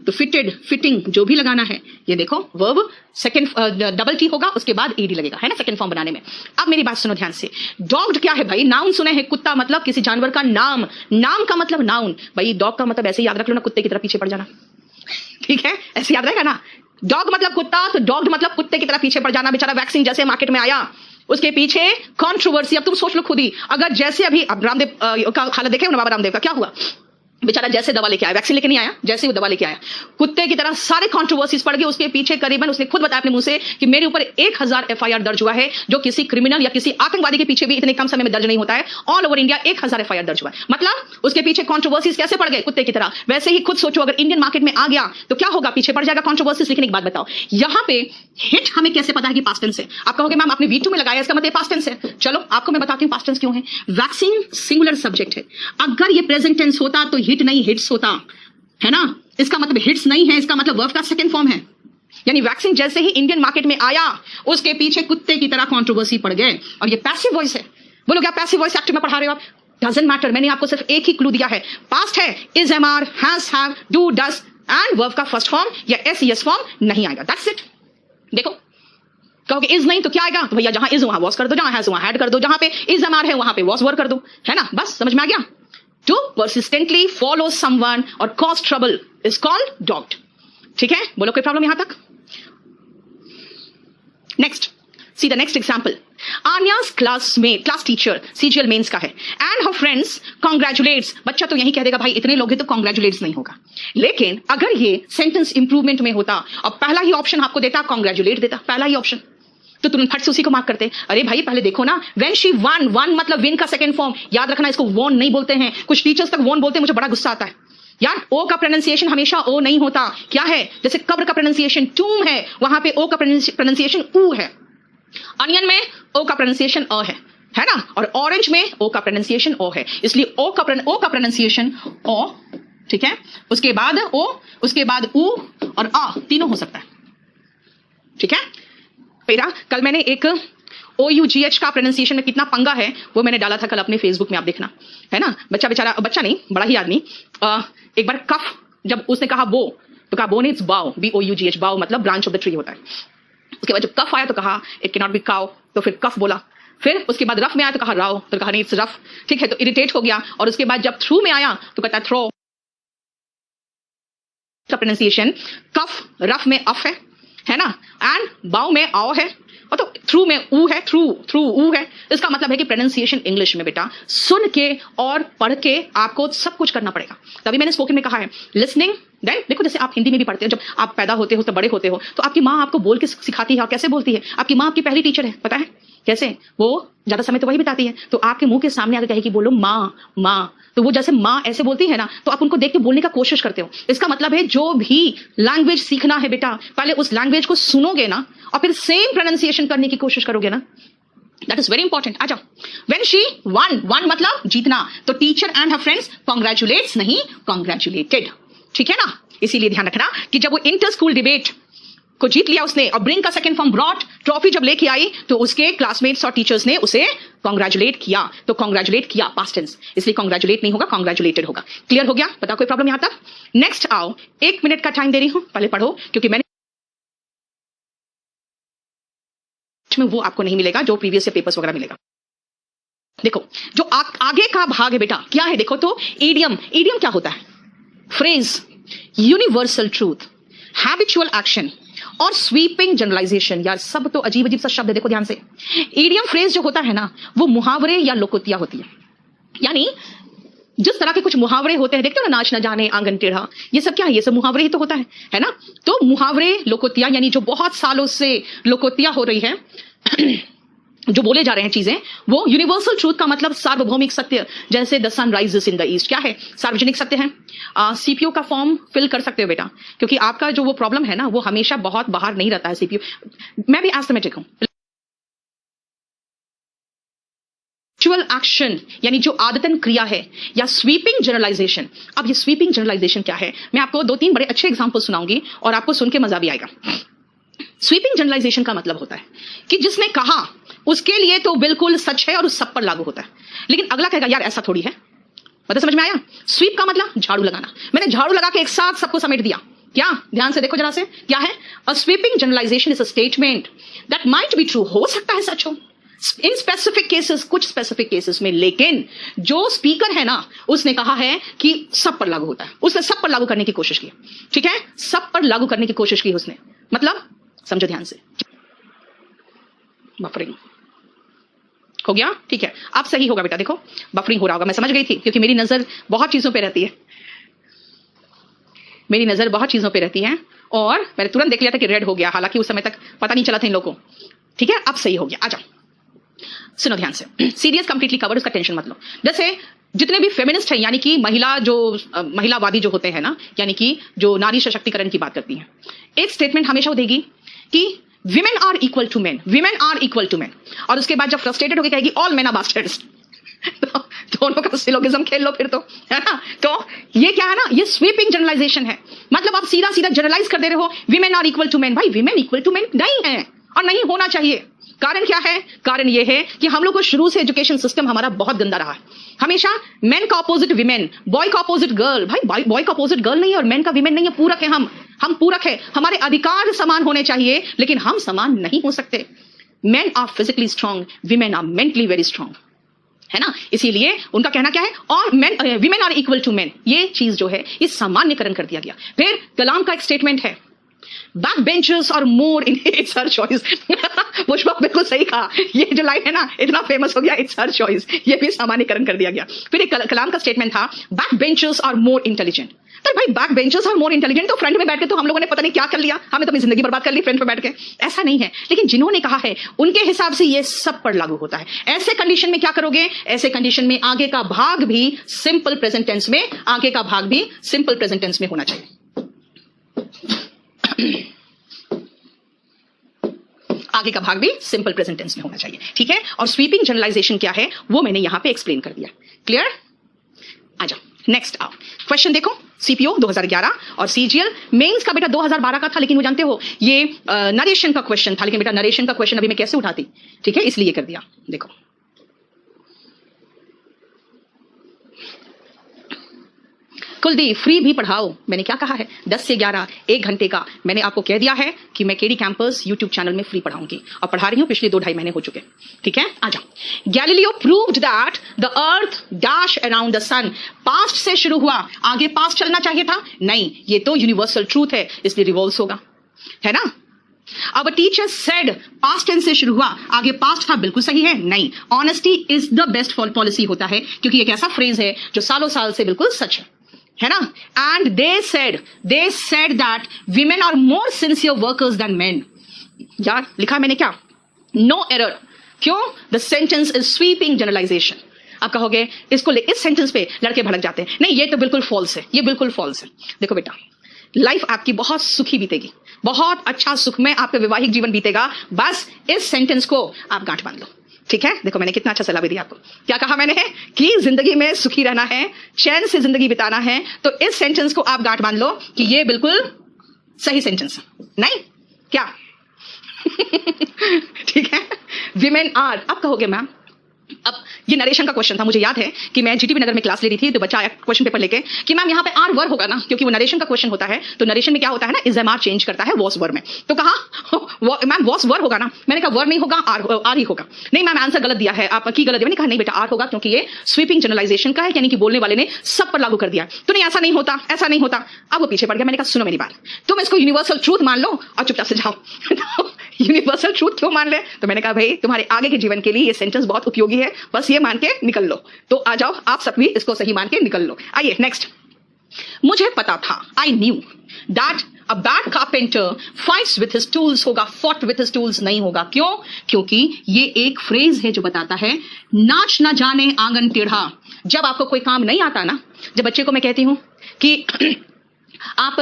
तो फिटेड, फिटिंग, जो भी लगाना है, ये देखो वर्ब सेकंड डबल टी होगा, उसके बाद ईडी लगेगा, है ना, सेकंड फॉर्म बनाने में। अब मेरी बात सुनो ध्यान से, डॉग्ड क्या है भाई, नाउन सुने हैं, कुत्ता मतलब किसी जानवर का नाम, नाम का मतलब नाउन। भाई डॉग का मतलब ऐसे याद रख लो ना, कुत्ते की तरह पीछे पड़ जाना, ठीक है, ऐसे याद रहेगा ना। डॉग मतलब कुत्ता, तो डॉग्ड मतलब कुत्ते की तरह पीछे पड़ जाना। बेचारा वैक्सीन जैसे मार्केट में आया, उसके पीछे कंट्रोवर्सी। अब तुम सोच लो खुद ही, अगर जैसे अभी अब रामदेव का हालत देखे ना, बाबा रामदेव का क्या हुआ, बेचारा जैसे दवा लेके आया, वैक्सीन लेके नहीं आया, जैसे वो दवा लेके आया कुत्ते की तरह सारे कंट्रोवर्सीज पड़ गए उसके पीछे। करीबन उसने खुद बताया अपने मुंह से कि मेरे ऊपर 1000 एफआईआर दर्ज हुआ है, जो किसी क्रिमिनल या किसी आतंकवादी के पीछे भी इतने कम समय में दर्ज नहीं होता है। ऑल ओवर इंडिया 1000 एफआईआर दर्ज हुआ है। मतलब उसके पीछे कंट्रोवर्सीज कैसे पड़ गए कुत्ते की तरह। वैसे ही खुद सोचो अगर इंडियन मार्केट में आ गया तो क्या होगा, पीछे पड़ जाएगा कंट्रोवर्सीज। लेकिन एक बात बताओ, यहां पे हिट हमें कैसे पता है कि पास्ट टेंस है? आप कहोगे मैम आपने V2 में लगाया, इसका मतलब पास्ट टेंस है। चलो आपको मैं बताती हूं पास्ट टेंस क्यों है। वैक्सीन सिंगुलर सब्जेक्ट है, अगर ये प्रेजेंट टेंस होता तो हिट नहीं हिट्स होता, है ना। इसका मतलब हिट्स नहीं है, इसका मतलब वर्ब का सेकंड फॉर्म है। यानी वैक्सीन जैसे ही इंडियन मार्केट में आया उसके पीछे कुत्ते की तरह कंट्रोवर्सी पड़ गए। और ये पैसिव वॉइस है। बोलो क्या पैसिव वॉइस एक्टिव में पढ़ा रहे हो आप? डजंट मैटर, मैंने आपको सिर्फ एक ही क्लू दिया है। पास्ट है, is, am, are, has, have, do, does and verb का फर्स्ट फॉर्म या एस फॉर्म नहीं आएगा। That's it. देखो कहोगे इज नहीं तो क्या आएगा, तो भैया जहां इज वहां वॉस कर दो, जहां हैज वहां हैड कर दो, जहां पे इज, एम, आर है वहां पे वॉस वर्क कर दो, है ना। बस समझ में आ गया। To persistently follow someone or cause trouble is called dogged। ठीक है, बोलो कोई प्रॉब्लम यहां तक? Next, see the next example. Anya's class teacher CGL mains का है एंड हर फ्रेंड्स कॉन्ग्रेचुलेट्स। बच्चा तो यही कह देगा भाई इतने लोग हैं तो कॉन्ग्रेचुलेट्स नहीं होगा। लेकिन अगर ये सेंटेंस इंप्रूवमेंट में होता और पहला ही ऑप्शन आपको देता कॉन्ग्रेचुलेट देता, पहला ही ऑप्शन, तो तुरंत फट से उसी को मार्क करते। अरे भाई पहले देखो ना, व्हेन शी वन, वन मतलब विन का सेकंड फॉर्म। याद रखना इसको वॉन नहीं बोलते हैं, कुछ टीचर्स तक वॉन बोलते हैं, मुझे बड़ा गुस्सा आता है यार। ओ का प्रोनाउंसिएशन हमेशा ओ नहीं होता। क्या है, जैसे कब्र का प्रोनाउंसिएशन टूम है, वहां पे ओ का प्रोनाउंसिएशन ऊ है। अनियन में ओ का प्रोनाउंसिएशन अ है ना, और ऑरेंज में ओ का प्रोनाउंसिएशन ओ है, इसलिए ओ का प्रोनाउंसिएशन ओ। ठीक है, उसके बाद ओ, उसके बाद ऊ और आ तीनों हो सकता है। ठीक है, मेरा कल मैंने एक OUGH का प्रोनाउंसिएशन में कितना पंगा है वो मैंने डाला था कल अपने फेसबुक में, आप देखना, है ना। बच्चा नहीं, बड़ा ही आदमी एक बार कफ जब उसने कहा बो तो कहा बो ने इट्स बाव, BOUGH, बाव मतलब ब्रांच ऑफ द ट्री होता है। उसके बाद जब कफ आया तो कहा it can not be cow, तो फिर कफ बोला। फिर उसके बाद रफ में आया तो कहा राव, तो कहा नहीं इट्स रफ। ठीक है, तो इरिटेट हो गया। और उसके बाद जब थ्रू में आया तो कहता है थ्रो। का प्रोनाउंसिएशन कफ रफ में अफ है ना, एंड बाव में आओ है, और तो थ्रू में ऊ है, थ्रू ऊ है। इसका मतलब है कि प्रोनाउंसिएशन इंग्लिश में बेटा सुन के और पढ़ के आपको सब कुछ करना पड़ेगा। तभी मैंने स्पोकन में कहा है लिसनिंग, देन देखो जैसे आप हिंदी में भी पढ़ते हो, जब आप पैदा होते हो तो बड़े होते हो तो आपकी माँ आपको बोल के सिखाती है। और कैसे बोलती है? आपकी माँ आपकी पहली टीचर है, पता है कैसे? वो ज्यादा समय तो वही बिताती है, तो आपके मुंह के सामने आकर कहेगी बोलो माँ माँ, तो वो जैसे माँ ऐसे बोलती है ना, तो आप उनको देख के बोलने का कोशिश करते हो। इसका मतलब है जो भी लैंग्वेज सीखना है बेटा, पहले उस लैंग्वेज को सुनोगे ना और फिर सेम प्रोनाउंसिएशन करने की कोशिश करोगे ना। That is very important. आ जाओ, व्हेन शी वन, वन मतलब जीतना, तो teacher and her friends congratulates नहीं कॉन्ग्रेचुलेटेड। ठीक है ना, इसीलिए ध्यान रखना कि जब वो इंटर स्कूल डिबेट को जीत लिया उसने और ब्रिंग का सेकंड फॉर्म ब्रॉट ट्रॉफी जब लेके आई तो उसके क्लासमेट्स और टीचर्स ने उसे कॉन्ग्रेचुलेट किया। तो कॉन्ग्रेचुलेट किया पास्ट टेंस, इसलिए कॉन्ग्रेचुलेट नहीं होगा, कॉन्ग्रेचुलेटेड होगा। क्लियर हो गया? पता कोई प्रॉब्लम यहां तक? नेक्स्ट आओ, 1 मिनट का टाइम दे रही हूं, पहले पढ़ो क्योंकि मैंने में वो आपको नहीं मिलेगा जो प्रीवियस पेपर्स वगैरह मिलेगा। देखो जो आगे का भाग है बेटा क्या है, देखो तो ईडियम। ईडियम क्या होता है? Phrase, universal truth, habitual action और स्वीपिंग जनरलाइजेशन। यार सब तो अजीब अजीब सा शब्द है, देखो ध्यान से। ईडियम फ्रेज जो होता है ना वो मुहावरे या लोकोक्तियां होती है। यानी जिस तरह के कुछ मुहावरे होते हैं, देखते हो ना, नाच न जाने आंगन टेढ़ा, ये सब क्या है? ये सब मुहावरे ही तो होता है ना। तो मुहावरे लोकोक्तियां यानी जो बहुत सालों से लोकोक्तियां हो रही है जो बोले जा रहे हैं चीजें, वो यूनिवर्सल ट्रूथ का मतलब सार्वभौमिक सत्य, जैसे the sun rises in the east क्या है? सार्वजनिक सत्य है। सीपीयू का फॉर्म फिल कर सकते हो बेटा, क्योंकि आपका जो वो प्रॉब्लम है ना वो हमेशा बहुत बाहर नहीं रहता है सीपीयू। मैं भी एस्थमेटिक हूं। एक्चुअल एक्शन यानी जो आदतन क्रिया है, या स्वीपिंग जनरलाइजेशन। अब ये स्वीपिंग जनरलाइजेशन क्या है, मैं आपको 2-3 बड़े अच्छे एग्जांपल सुनाऊंगी और आपको सुन के मजा भी आएगा। स्वीपिंग जनरलाइजेशन का मतलब होता है कि जिसने कहा उसके लिए तो बिल्कुल सच है और उस सब पर लागू होता है, लेकिन अगला कहेगा यार ऐसा थोड़ी है। मतलब समझ में आया? स्वीप का मतलब झाड़ू लगाना। मैंने झाड़ू लगा के एक साथ सबको समेट दिया। क्या? ध्यान से देखो जरा से, क्या है? A sweeping generalisation is a statement that might be true, हो सकता है सच हो इन स्पेसिफिक केसेस, कुछ स्पेसिफिक केसेस में, लेकिन जो स्पीकर है ना उसने कहा है कि सब पर लागू होता है। उसने सब पर लागू करने की कोशिश की। ठीक है, सब पर लागू करने की कोशिश की उसने। मतलब समझो ध्यान से। बफरिंग हो गया? ठीक है, अब सही होगा बेटा। देखो बफरिंग हो रहा होगा, मैं समझ गई थी क्योंकि मेरी नजर बहुत चीजों पे रहती है। मेरी नजर बहुत चीजों पे रहती है और मैंने तुरंत देख लिया था कि रेड हो गया, हालांकि उस समय तक पता नहीं चला था इन लोगों को। ठीक है, अब सही हो गया। आ जाओ, सुनो ध्यान से। सीरियस कंप्लीटली कवर्ड, उसका टेंशन मत लो। जैसे जितने भी फेमिनिस्ट है, यानी कि महिलावादी जो होते हैं ना, यानी कि जो नारी सशक्तिकरण की बात करती हैं, एक स्टेटमेंट हमेशा वो देगी कि women are equal to men, women are equal to men, और उसके बाद जब फ्रस्ट्रेटेड होकर कहेगी ऑल मेन आर बास्टर्ड्स। तो दोनों का सिलोगिज्म खेल लो फिर तो, है ना। तो ये क्या है ना, ये स्वीपिंग जनरलाइजेशन है। मतलब आप सीधा सीधा जनरलाइज कर दे रहे हो, women are equal to men. भाई विमेन इक्वल टू मेन नहीं है और नहीं होना चाहिए। कारण क्या है? कारण ये है कि हम लोग को शुरू से एजुकेशन सिस्टम हमारा बहुत गंदा रहा है। हमेशा मेन का अपोजिट विमेन, बॉय का अपोजिट गर्ल। भाई बॉय का अपोजिट गर्ल नहीं है और मेन का विमेन नहीं है, पूरक है। हम पूरक है। हमारे अधिकार समान होने चाहिए, लेकिन हम समान नहीं हो सकते। Men are physically strong, women are mentally very strong, है ना। इसीलिए उनका कहना क्या है, और women are equal to men. ये चीज जो है ये सामान्यकरण कर दिया गया। फिर कलाम का एक स्टेटमेंट है, back benchers are more in it's her choice. Pushpa बिल्कुल सही कहा। ये जो लाइन है ना, इतना फेमस हो गया, इट्स हर चॉइस, ये भी सामान्यकरण कर दिया गया। फिर एक कलाम का स्टेटमेंट था, back benchers are more intelligent. तो भाई back benchers are more intelligent, तो फ्रंट में बैठ के तो हम लोगों ने पता नहीं क्या कर लिया, हमें तो अपनी जिंदगी बर्बाद कर ली फ्रंट में बैठ के। ऐसा नहीं है, लेकिन जिन्होंने कहा है उनके हिसाब से ये सब पर लागू होता है। ऐसे कंडीशन में क्या करोगे? ऐसे कंडीशन में आगे का भाग भी सिंपल प्रेजेंट टेंस में, आगे का भाग भी सिंपल प्रेजेंट टेंस में होना चाहिए। आगे का भाग भी सिंपल प्रेजेंट टेंस में होना चाहिए। ठीक है, और स्वीपिंग जनरलाइजेशन क्या है वो मैंने यहां पे एक्सप्लेन कर दिया। क्लियर? आ जाओ, नेक्स्ट आओ। क्वेश्चन देखो, सीपीओ 2011 और सीजीएल मेंस का बेटा 2012 का था, लेकिन वो जानते हो ये नरेशन का क्वेश्चन था, लेकिन बेटा नरेशन का क्वेश्चन अभी मैं कैसे उठाती? ठीक है, इसलिए कर दिया। देखो कुलदीप फ्री भी पढ़ाओ, मैंने क्या कहा है? 10 से 11 1 घंटे का मैंने आपको कह दिया है कि मैं केडी कैंपस यूट्यूब चैनल में फ्री पढ़ाऊंगी और पढ़ा रही हूं पिछले 2-2.5 महीने हो चुके। ठीक है, आ जाओ। Galileo proved that the earth dash around the sun. Past से शुरू हुआ, आगे पास्ट चलना चाहिए था? नहीं, ये तो यूनिवर्सल ट्रूथ है, इसलिए रिवॉल्व्स होगा, है ना। अब टीचर सेड, पास्ट टेंस से शुरू हुआ, आगे पास्ट था, बिल्कुल सही है? नहीं, honesty is the best policy होता है, क्योंकि एक ऐसा फ्रेज है जो सालों साल से बिल्कुल सच है ना। And they said that women are more sincere workers than men. यार लिखा मैंने क्या? No error. क्यों? The sentence is sweeping generalisation. आप कहोगे इसको इस सेंटेंस पे लड़के भड़क जाते हैं। नहीं, ये तो बिल्कुल फॉल्स है, ये बिल्कुल फॉल्स है। देखो बेटा, लाइफ आपकी बहुत सुखी बीतेगी, बहुत अच्छा सुखमय आपका वैवाहिक जीवन बीतेगा, बस इस सेंटेंस को आप गांठ बांध लो। ठीक है, देखो मैंने कितना अच्छा सलाह भी दिया आपको। क्या कहा मैंने है कि जिंदगी में सुखी रहना है, चैन से जिंदगी बिताना है, तो इस सेंटेंस को आप गांठ बांध लो कि ये बिल्कुल सही सेंटेंस है। नहीं क्या? ठीक है, विमेन आर। आप कहोगे मैम, अब ये नरेशन का क्वेश्चन था, मुझे याद है कि मैं जीटीबी नगर में क्लास ले रही थी, तो बच्चा आया क्वेश्चन पेपर लेके कि मैम यहाँ पे आर वर होगा ना, क्योंकि वो नरेशन का क्वेश्चन होता है, तो नरेशन में क्या होता है ना, इज एम आर चेंज करता है वॉस वर में। तो कहा मैम वॉस वर होगा ना, मैंने कहा वर नहीं होगा, आर ही होगा। नहीं मैम आंसर गलत दिया है, आप की गलत दिया। मैंने कहा नहीं बेटा आर होगा, क्योंकि ये स्वीपिंग जनरलाइजेशन का है, यानी कि बोलने वाले ने सब पर लागू कर दिया। तो नहीं ऐसा नहीं होता, ऐसा नहीं होता। अब वो पीछे पड़ गया। मैंने कहा सुनो मेरी बात, तुम इसको यूनिवर्सल ट्रूथ मान लो और चुपचाप से जाओ। यूनिवर्सल ट्रूथ क्यों मान ले? तो मैंने कहा भाई तुम्हारे आगे के जीवन के लिए ये सेंटेंस बहुत उपयोगी है, बस ये मान के निकल लो। तो आ जाओ आप सब भी इसको सही मान के निकल लो। आइए नेक्स्ट। मुझे पता था, I knew that a bad carpenter fights with his tools होगा, फॉट विथ हिज टूल्स नहीं होगा। क्यों? क्योंकि ये एक फ्रेज है जो बताता है नाच ना जाने आंगन टेढ़ा। जब आपको कोई काम नहीं आता ना, जब बच्चे को मैं कहती हूं कि आप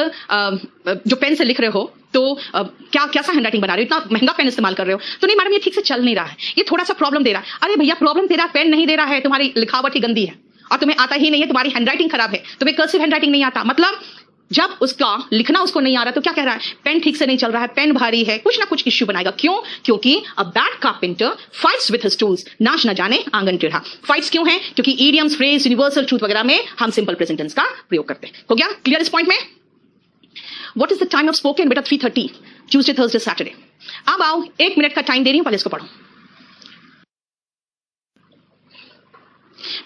जो पेन से लिख रहे हो तो क्या कैसा हैंडराइटिंग बना रहे हो, इतना महंगा पेन इस्तेमाल कर रहे हो, तो नहीं मैडम ये ठीक से चल नहीं रहा है, ये थोड़ा सा प्रॉब्लम दे रहा है। अरे भैया प्रॉब्लम तेरा पेन नहीं दे रहा है, तुम्हारी लिखावट ही गंदी है और तुम्हें आता ही नहीं है, तुम्हारी हैंडराइटिंग खराब है, तुम्हें कर्सिव हैंडराइटिंग नहीं आता। मतलब जब उसका लिखना उसको नहीं आ रहा तो क्या कह रहा है, पेन ठीक से नहीं चल रहा है, पेन भारी है, कुछ ना कुछ इश्यू बनाएगा। क्यों? क्योंकि a bad carpenter fights with his tools, नाच न जाने आंगन टेढ़ा। फाइट्स क्यों है? क्योंकि इडियम्स, फ्रेज, यूनिवर्सल ट्रूथ वगैरह में हम सिंपल प्रेजेंट टेंस का प्रयोग करते हैं। हो गया क्लियर इस पॉइंट में? What is the time of spoken? बेटा 3:30 Tuesday, Thursday, Saturday। अब आओ 1 मिनट का टाइम दे रही हूं, पहले इसको पढ़ो।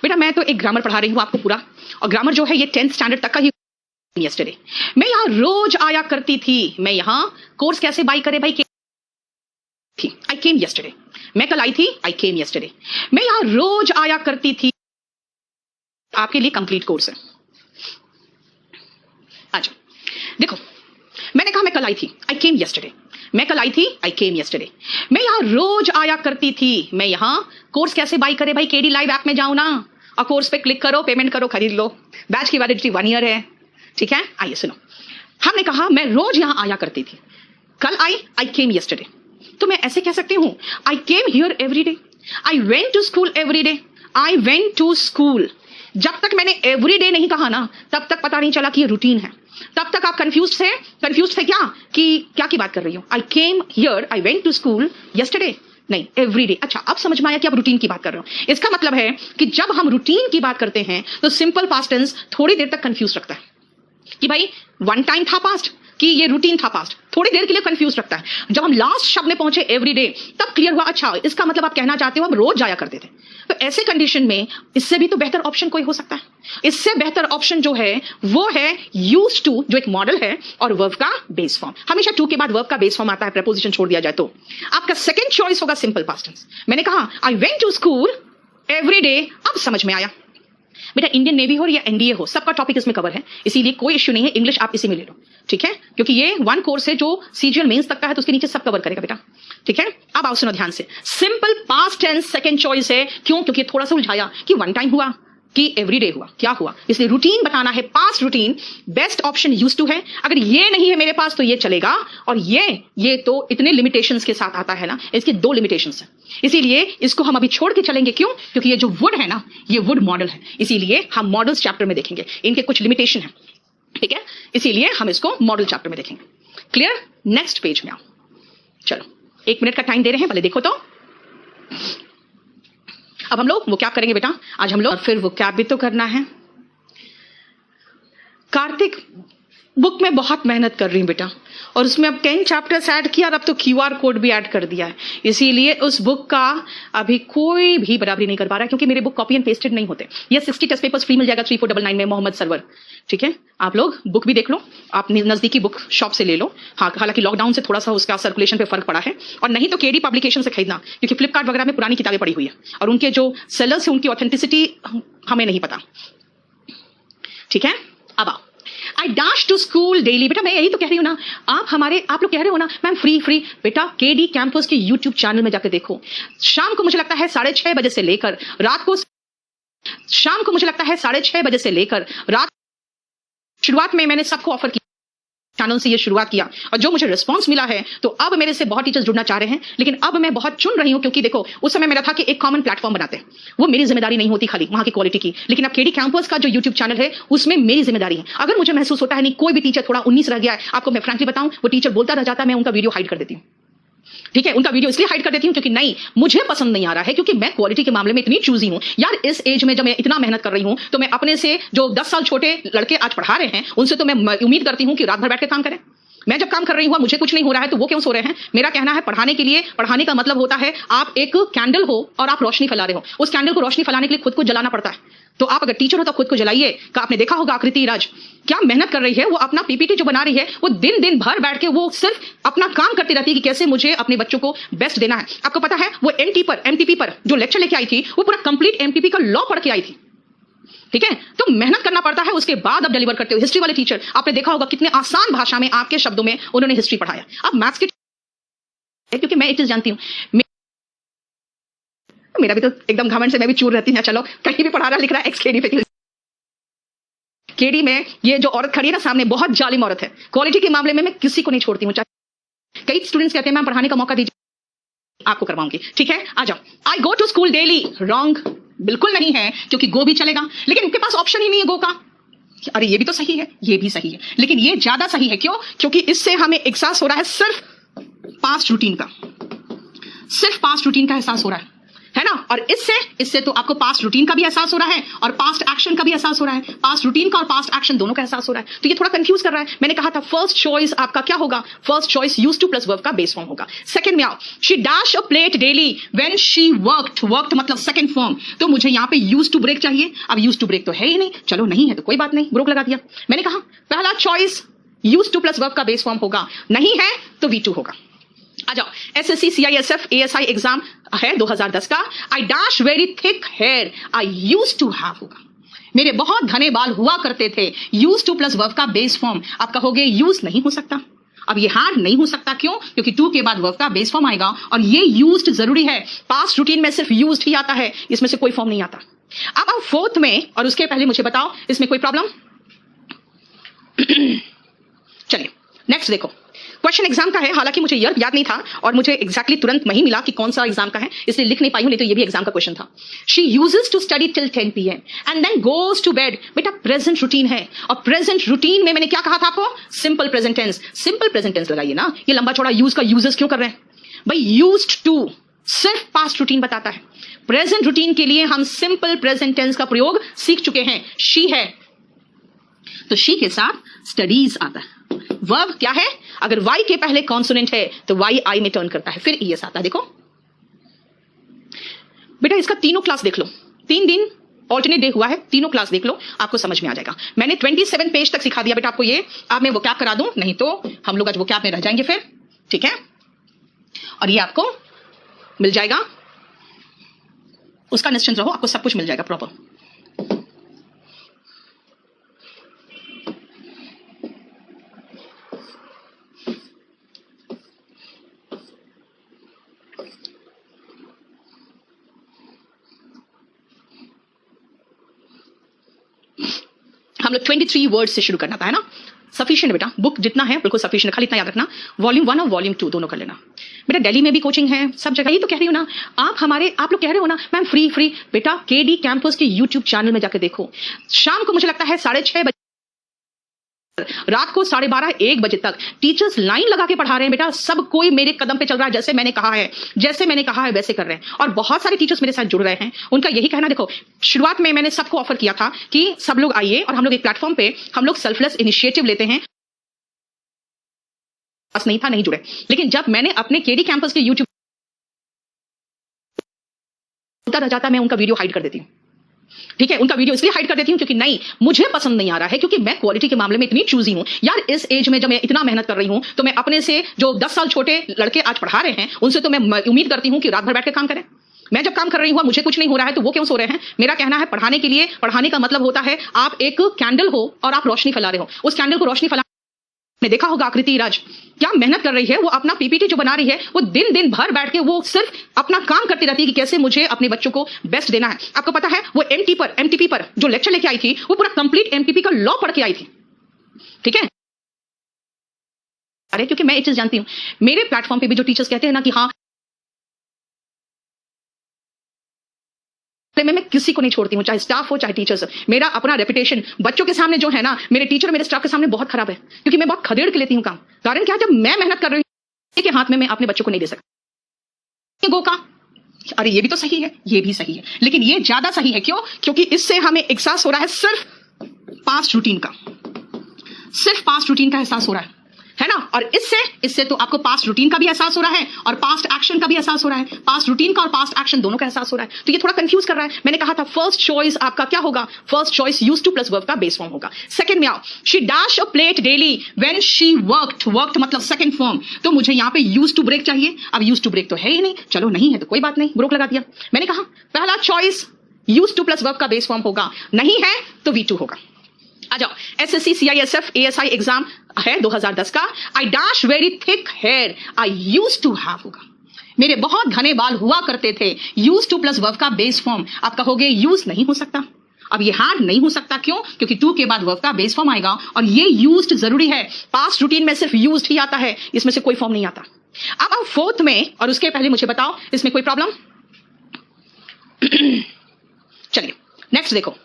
बेटा मैं तो एक ग्रामर पढ़ा रही हूं आपको पूरा, और ग्रामर जो है ये 10th स्टैंडर्ड तक का ही। यस्टरडे मैं यहां रोज आया करती थी, मैं यहां कोर्स कैसे बाई करे भाई, आई केम यस्टरडे। मैं कल आई थी, आई केम यस्टरडे। मैं यहां रोज आया करती थी, आपके लिए कंप्लीट कोर्स है। अच्छा देखो, मैंने कहा मैं कल आई थी, आई केम यस्टरडे। मैं कल आई थी, आई केम यस्टरडे। मैं यहाँ रोज आया करती थी। मैं यहाँ कोर्स कैसे बाई करे भाई? केडी लाइव ऐप में जाओ ना और कोर्स पे क्लिक करो, पेमेंट करो, खरीद लो। बैच की वैलिडिटी 1 ईयर है, ठीक है। आइए सुनो, हमने कहा मैं रोज यहाँ आया करती थी, कल आई केम यस्टरडे। तो मैं ऐसे कह सकती हूँ I came here every day, I went to school every day, I went to school. जब तक मैंने एवरी डे नहीं कहा ना, तब तक पता नहीं चला कि ये रूटीन है। तब तक आप कंफ्यूज थे क्या कि क्या की बात कर रही हूँ? I came here, I went to school yesterday, नहीं एवरी डे। अच्छा, अब समझ में आया कि आप रूटीन की बात कर रहे हो। इसका मतलब है कि जब हम रूटीन की बात करते हैं तो सिंपल पास्ट टेंस थोड़ी देर तक कंफ्यूज रखता है कि भाई वन टाइम था पास्ट कि ये रूटीन था पास्ट, थोड़ी देर के लिए कंफ्यूज रखता है। जब हम लास्ट शब्द में पहुंचे एवरी डे, तब क्लियर हुआ अच्छा इसका मतलब आप कहना चाहते हो हम रोज जाया करते थे। तो ऐसे कंडीशन में इससे भी तो बेहतर ऑप्शन कोई हो सकता है। इससे बेहतर ऑप्शन जो है वो है यूज्ड टू, जो एक मॉडल है और वर्ब का बेस फॉर्म। हमेशा टू के बाद वर्ब का बेस फॉर्म आता है, प्रीपोजिशन छोड़ दिया जाए तो। आपका सेकंड चॉइस होगा सिंपल पास्ट टेंस। मैंने कहा I went to school every day, अब समझ में आया। बेटा इंडियन नेवी हो या एनडीए हो, सबका टॉपिक इसमें कवर है, इसीलिए कोई इश्यू नहीं है। इंग्लिश आप इसी में ले लो, ठीक है, क्योंकि ये 1 कोर्स है जो सीजीएल मेंस तक का है, तो उसके नीचे सब कवर करेगा बेटा, ठीक है। अब आओ सुनो ध्यान से, simple past tense second choice है। क्यों? क्योंकि थोड़ा सा उलझाया कि 1 टाइम हुआ कि एवरीडे हुआ, क्या हुआ, इसलिए रूटीन बताना है, past routine. Best option used to है। अगर ये नहीं है मेरे पास तो ये चलेगा, और ये तो इतने लिमिटेशंस के साथ आता है ना, इसके 2 लिमिटेशंस हैं, इसीलिए इसको हम अभी छोड़ के चलेंगे। क्यों? क्योंकि ये जो वुड है ना, ये वुड मॉडल है, इसीलिए हम मॉडल्स चैप्टर में देखेंगे, इनके कुछ लिमिटेशन है, ठीक है, इसीलिए हम इसको मॉडल चैप्टर में देखेंगे। क्लियर? नेक्स्ट पेज में आओ। चलो 1 मिनट का टाइम दे रहे हैं, पहले देखो तो। अब हम लोग वो क्या करेंगे बेटा, आज हम लोग, और फिर वो क्या भी तो करना है। कार्तिक बुक में बहुत मेहनत कर रही हूं बेटा, और उसमें अब 10 चैप्टर्स ऐड किया और अब तो क्यूआर कोड भी ऐड कर दिया है, इसीलिए उस बुक का अभी कोई भी बराबरी नहीं कर पा रहा है, क्योंकि मेरे बुक कॉपी एंड पेस्टेड नहीं होते। ये 60 टेस्ट पेपर्स फ्री मिल जाएगा 3499 में, मोहम्मद सरवर, ठीक है। आप लोग बुक भी देख लो, आप नजदीकी बुक शॉप से ले लो। हाँ, हालांकि लॉकडाउन से थोड़ा सा उसका सर्कुलेशन पे फर्क पड़ा है, और नहीं तो केडी पब्लिकेशन से खरीदना, क्योंकि फ्लिपकार्ट वगैरह में पुरानी किताबें पड़ी हुई है और उनके जो सेलर्स है उनकी ऑथेंटिसिटी हमें नहीं पता, ठीक है। अब आओ, I dash to school daily. बेटा मैं यही तो कह रही हूँ ना, आप लोग कह रहे हो ना मैम फ्री। बेटा केडी कैंपस के यूट्यूब चैनल में जाकर देखो, शाम को मुझे लगता है 6:30 बजे से लेकर रात को, शाम को मुझे लगता है 6:30 बजे से लेकर रात, शुरुआत में मैंने सबको ऑफर किया, चैनल से ये शुरुआत किया, और जो मुझे रिस्पांस मिला है, तो अब मेरे से बहुत टीचर्स जुड़ना चाह रहे हैं, लेकिन अब मैं बहुत चुन रही हूं, क्योंकि देखो उस समय मेरा था कि एक कॉमन प्लेटफॉर्म बनाते हैं, वो मेरी जिम्मेदारी नहीं होती खाली वहां की क्वालिटी की, लेकिन अब केडी कैंपस का जो यूट्यूब चैनल है उसमें मेरी जिम्मेदारी है। अगर मुझे महसूस होता है नहीं कोई भी टीचर थोड़ा 19 रह गया है, आपको मैं फ्रैंकली बताऊं, वो टीचर बोलता रह जाता है, मैं उनका वीडियो हाइड कर देती हूँ, ठीक है। उनका वीडियो इसलिए हाइड कर देती हूं क्योंकि नहीं, मुझे पसंद नहीं आ रहा है, क्योंकि मैं क्वालिटी के मामले में इतनी चूजी हूं यार। इस एज में जब मैं इतना मेहनत कर रही हूं, तो मैं अपने से जो 10 साल छोटे लड़के आज पढ़ा रहे हैं, उनसे तो मैं उम्मीद करती हूं कि रात भर बैठ के काम करें। मैं जब काम कर रही हूं, मुझे कुछ नहीं हो रहा है, तो वो क्यों सो रहे हैं? मेरा कहना है पढ़ाने के लिए, पढ़ाने का मतलब होता है आप एक कैंडल हो और आप रोशनी फैला रहे हो। उस कैंडल को रोशनी फैलाने के लिए खुद को जलाना पड़ता है, तो आप अगर टीचर हो तो खुद को जलाइए। का आपने देखा होगा आकृति राज क्या मेहनत कर रही है, वो अपना पीपीटी जो बना रही है, वो दिन भर बैठ के वो सिर्फ अपना काम करती रहती है कि कैसे मुझे अपने बच्चों को बेस्ट देना है। आपको पता है वो एमटीपी पर जो लेक्चर लेके आई थी, वो पूरा कंप्लीट एमटीपी का लॉ पढ़ के आई थी, ठीक है। तो मेहनत करना पड़ता है, उसके बाद अब डिलीवर करते हो। हिस्ट्री वाले टीचर आपने देखा होगा कितने आसान भाषा में, आपके शब्दों में उन्होंने हिस्ट्री पढ़ाया। अब मैथ्स की, क्योंकि मैं एक चीज जानती हूं, मेरा भी तो एकदम घमंड से मैं भी चूर रहती हूं, चलो कहीं भी पढ़ा रहा लिख रहा है, एक्स केडी पे, केडी में ये जो औरत खड़ी है ना सामने, बहुत जालिम औरत है। क्वालिटी के मामले में मैं किसी को नहीं छोड़ती हूँ। कई स्टूडेंट्स कहते हैं मैम पढ़ाने का मौका दीजिए, आपको करवाऊंगी, ठीक है। आ जाओ। I go to school daily, wrong, बिल्कुल नहीं है, क्योंकि गो भी चलेगा, लेकिन उनके पास ऑप्शन ही नहीं है गो का। अरे ये भी तो सही है, ये भी सही है, लेकिन ये ज्यादा सही है। क्यों? क्योंकि इससे हमें एहसास हो रहा है सिर्फ पास्ट रूटीन का, सिर्फ पास्ट रूटीन का एहसास हो रहा है ना। और इससे तो आपको पास्ट रूटीन का भी एहसास हो रहा है और पास्ट एक्शन का भी एहसास हो रहा है, पास्ट रूटीन का और पास्ट एक्शन दोनों का एहसास हो रहा है। तो ये थोड़ा कंफ्यूज कर रहा है। मैंने कहा था फर्स्ट चॉइस आपका क्या होगा? First choice used to plus verb का बेस फॉर्म होगा। सेकंड में आओ, she dash a plate daily when she worked मतलब सेकंड फॉर्म, तो मुझे यहाँ पे यूज्ड टू ब्रेक चाहिए। अब यूज्ड टू ब्रेक तो है ही नहीं, चलो नहीं है तो कोई बात नहीं, ब्रोक लगा दिया। मैंने कहा पहला choice used to plus verb का बेस फॉर्म होगा, नहीं है तो V2 होगा। आ जाओ, SSC CISF ASI एग्जाम है 2010 का। I dash very thick hair, I used to have होगा। मेरे बहुत घने बाल हुआ करते थे। यूज टू प्लस वर्ब का बेस फॉर्म। आप कहोगे यूज नहीं हो सकता। अब ये हार्ड नहीं हो सकता, क्यों? क्योंकि टू के बाद वर्ब का बेस फॉर्म आएगा और ये यूज्ड जरूरी है। पास्ट रूटीन में सिर्फ यूज्ड ही आता है, इसमें से कोई फॉर्म नहीं आता। अब आप फोर्थ में, और उसके पहले मुझे बताओ इसमें कोई प्रॉब्लम? चलिए नेक्स्ट देखो। क्वेश्चन एग्जाम का है, हालांकि मुझे ईयर याद नहीं था और मुझे एग्जैक्टली तुरंत नहीं मिला कि कौन सा एग्जाम का है, इसलिए लिख नहीं पाई हूं, नहीं तो ये भी एग्जाम का क्वेश्चन था। She uses to study till 10 PM and then goes to bed. बेटा प्रेजेंट रूटीन है, और प्रेजेंट रूटीन में मैंने क्या कहा था आपको? Simple present tense. Simple present tense लगाइए ना, ये लंबा चौड़ा यूज का यूजेस क्यों कर रहे हैं भाई? यूज्ड टू सिर्फ पास्ट रूटीन बताता है। प्रेजेंट रूटीन के लिए हम सिंपल प्रेजेंट टेंस का प्रयोग सीख चुके हैं। शी है तो शी के साथ स्टडीज आता है। वर्ब क्या है? अगर वाई के पहले कॉन्सोनेंट है तो वाई आई में टर्न करता है, फिर ईएस आता है। देखो बेटा इसका तीनों क्लास देख लो, 3 दिन ऑल्टरनेट डे हुआ है, तीनों क्लास देख लो, आपको समझ में आ जाएगा। मैंने 27 पेज तक सिखा दिया बेटा आपको ये। अब मैं वो क्या करा दूं, नहीं तो हम लोग आज वो क्या में रह जाएंगे फिर, ठीक है? और ये आपको मिल जाएगा, उसका निश्चिंत रहो, आपको सब कुछ मिल जाएगा प्रॉपर। हम लोग 23 वर्ड्स से शुरू करना था, है ना? सफिशिएंट बेटा, बुक जितना है बिल्कुल सफिशिएंट, खाली इतना याद रखना वॉल्यूम 1 और वॉल्यूम 2 दोनों कर लेना। बेटा दिल्ली में भी कोचिंग है, सब जगह। ये तो कह रही हो ना आप लोग कह रहे हो ना मैम फ्री। बेटा केडी कैंपस के यूट्यूब चैनल में जाकर देखो। शाम को मुझे लगता है 6:30 बजे, रात को 12:30 1 बजे तक टीचर्स लाइन लगा के पढ़ा रहे हैं। बेटा सब कोई मेरे कदम पे चल रहा है, जैसे मैंने कहा है वैसे कर रहे हैं। और बहुत सारे टीचर्स मेरे साथ जुड़ रहे हैं। उनका यही कहना, देखो शुरुआत में मैंने सबको ऑफर किया था कि सब लोग आइए और हम लोग एक प्लेटफॉर्म पे हम लोग सेल्फलेस इनिशिएटिव लेते हैं। नहीं था, नहीं जुड़े। लेकिन जब मैंने अपने केडी कैंपस के यूट्यूब रह जाता, मैं उनका वीडियो हाइड कर देती हूँ, ठीक है? उनका वीडियो इसलिए हाइड कर देती हूं क्योंकि नहीं, मुझे पसंद नहीं आ रहा है, क्योंकि मैं क्वालिटी के मामले में इतनी चूजी हूं यार। इस एज में जब मैं इतना मेहनत कर रही हूं तो मैं अपने से जो 10 साल छोटे लड़के आज पढ़ा रहे हैं उनसे तो मैं उम्मीद करती हूं कि रात भर बैठ के काम करें। मैं जब काम कर रही हूं मुझे कुछ नहीं हो रहा है तो वो क्यों सो रहे हैं? मेरा कहना है पढ़ाने के लिए, पढ़ाने का मतलब होता है आप एक कैंडल हो और आप रोशनी फैला रहे हो। उस कैंडल को रोशनी फैला, ने देखा होगा आकृति राज क्या मेहनत कर रही है। वो अपना पीपीटी जो बना रही है, वो दिन भर बैठ के वो सिर्फ अपना काम करती रहती है कि कैसे मुझे अपने बच्चों को बेस्ट देना है। आपको पता है वो एमटीपी पर जो लेक्चर लेके आई थी, वो पूरा कंप्लीट एमटीपी का लॉ पढ़ के आई थी, ठीक है? अरे क्योंकि मैं एक चीज जानती हूं, मेरे प्लेटफॉर्म पे भी जो टीचर्स कहते हैं ना कि हाँ मैं किसी को नहीं छोड़ती हूं, चाहे स्टाफ हो चाहे टीचर्स। मेरा अपना रेपुटेशन बच्चों के सामने जो है ना, मेरे टीचर मेरे स्टाफ के सामने बहुत खराब है, क्योंकि मैं बहुत खदेड़ के लेती हूं काम। कारण क्या? जब मैं मेहनत कर रही हूं के हाथ में मैं अपने बच्चों को नहीं दे सकती। गो का अरे ये भी तो सही है, ये भी सही है, लेकिन ये ज्यादा सही है। क्यों? क्योंकि इससे हमें एहसास हो रहा है सिर्फ पास्ट रूटीन का, सिर्फ पास्ट रूटीन का एहसास हो रहा है ना? और इससे तो आपको पास्ट रूटीन का भी एहसास हो रहा है और पास्ट एक्शन का भी एहसास हो रहा है। पास्ट रूटीन का और पास्ट एक्शन दोनों का एहसास हो रहा है, तो ये थोड़ा कंफ्यूज कर रहा है। मैंने कहा था फर्स्ट चॉइस आपका क्या होगा? First choice use to plus verb का बेस फॉर्म होगा। सेकंड में आओ, she dash a plate daily when she worked मतलब सेकंड फॉर्म, तो मुझे यहाँ पे यूज टू ब्रेक चाहिए। अब यूज टू ब्रेक तो है ही नहीं, चलो नहीं है तो कोई बात नहीं, ब्रोक लगा दिया। मैंने कहा पहला choice use to plus verb का बेस फॉर्म होगा, नहीं है तो V2 होगा। आ जाओ, SSC CISF ASI एग्जाम है 2010 का। I dash very thick hair I use to have होगा। मेरे बहुत घने बाल हुआ करते थे। यूज टू प्लस वर्ब का बेस फॉर्म। आप कहोगे यूज नहीं हो सकता। अब ये हार्ड नहीं हो सकता, क्यों? क्योंकि टू के बाद वर्ब का बेस फॉर्म आएगा और ये यूज्ड जरूरी है। पास्ट रूटीन में सिर्फ यूज्ड ही आता है, इसमें से कोई फॉर्म नहीं आता। अब आप फोर्थ में, और उसके पहले मुझे बताओ इसमें कोई प्रॉब्लम? चलिए नेक्स्ट देखो।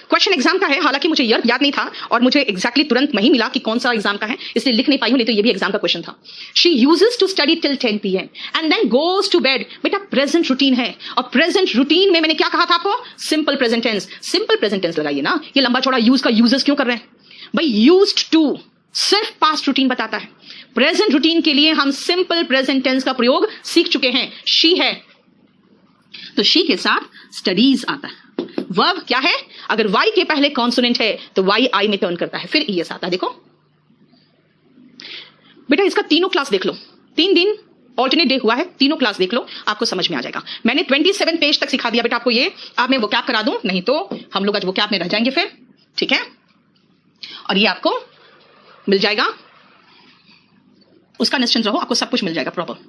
क्वेश्चन एग्जाम का है, हालांकि मुझे ईयर याद नहीं था और मुझे एग्जैक्टली तुरंत नहीं मिला कि कौन सा एग्जाम का है, इसलिए लिख नहीं पाई हूं, नहीं तो ये भी एग्जाम का क्वेश्चन था। She uses to study till 10 PM and then goes to bed. बेटा प्रेजेंट रूटीन है, और प्रेजेंट रूटीन में मैंने क्या कहा था आपको? Simple present tense. Simple present tense लगाइए ना, ये लंबा चौड़ा यूज का यूजेस क्यों कर रहे हैं भाई? यूज्ड टू सिर्फ पास्ट रूटीन बताता है। प्रेजेंट रूटीन के लिए हम सिंपल प्रेजेंट टेंस का प्रयोग सीख चुके हैं। शी है तो शी के साथ स्टडीज आता है। वर्ब क्या है? अगर वाई के पहले कॉन्सोनेंट है तो वाई आई में टर्न करता है, फिर ईएस आता है। देखो बेटा इसका तीनों क्लास देख लो, 3 दिन ऑल्टरनेट डे हुआ है, तीनों क्लास देख लो, आपको समझ में आ जाएगा। मैंने 27 पेज तक सिखा दिया बेटा आपको। ये आप मैं वो कैप करा दूं, नहीं तो हम लोग आज वो कैप में रह जाएंगे फिर, ठीक है। और ये आपको मिल जाएगा, उसका निश्चिंत रहो, आपको सब कुछ मिल जाएगा प्रॉपर।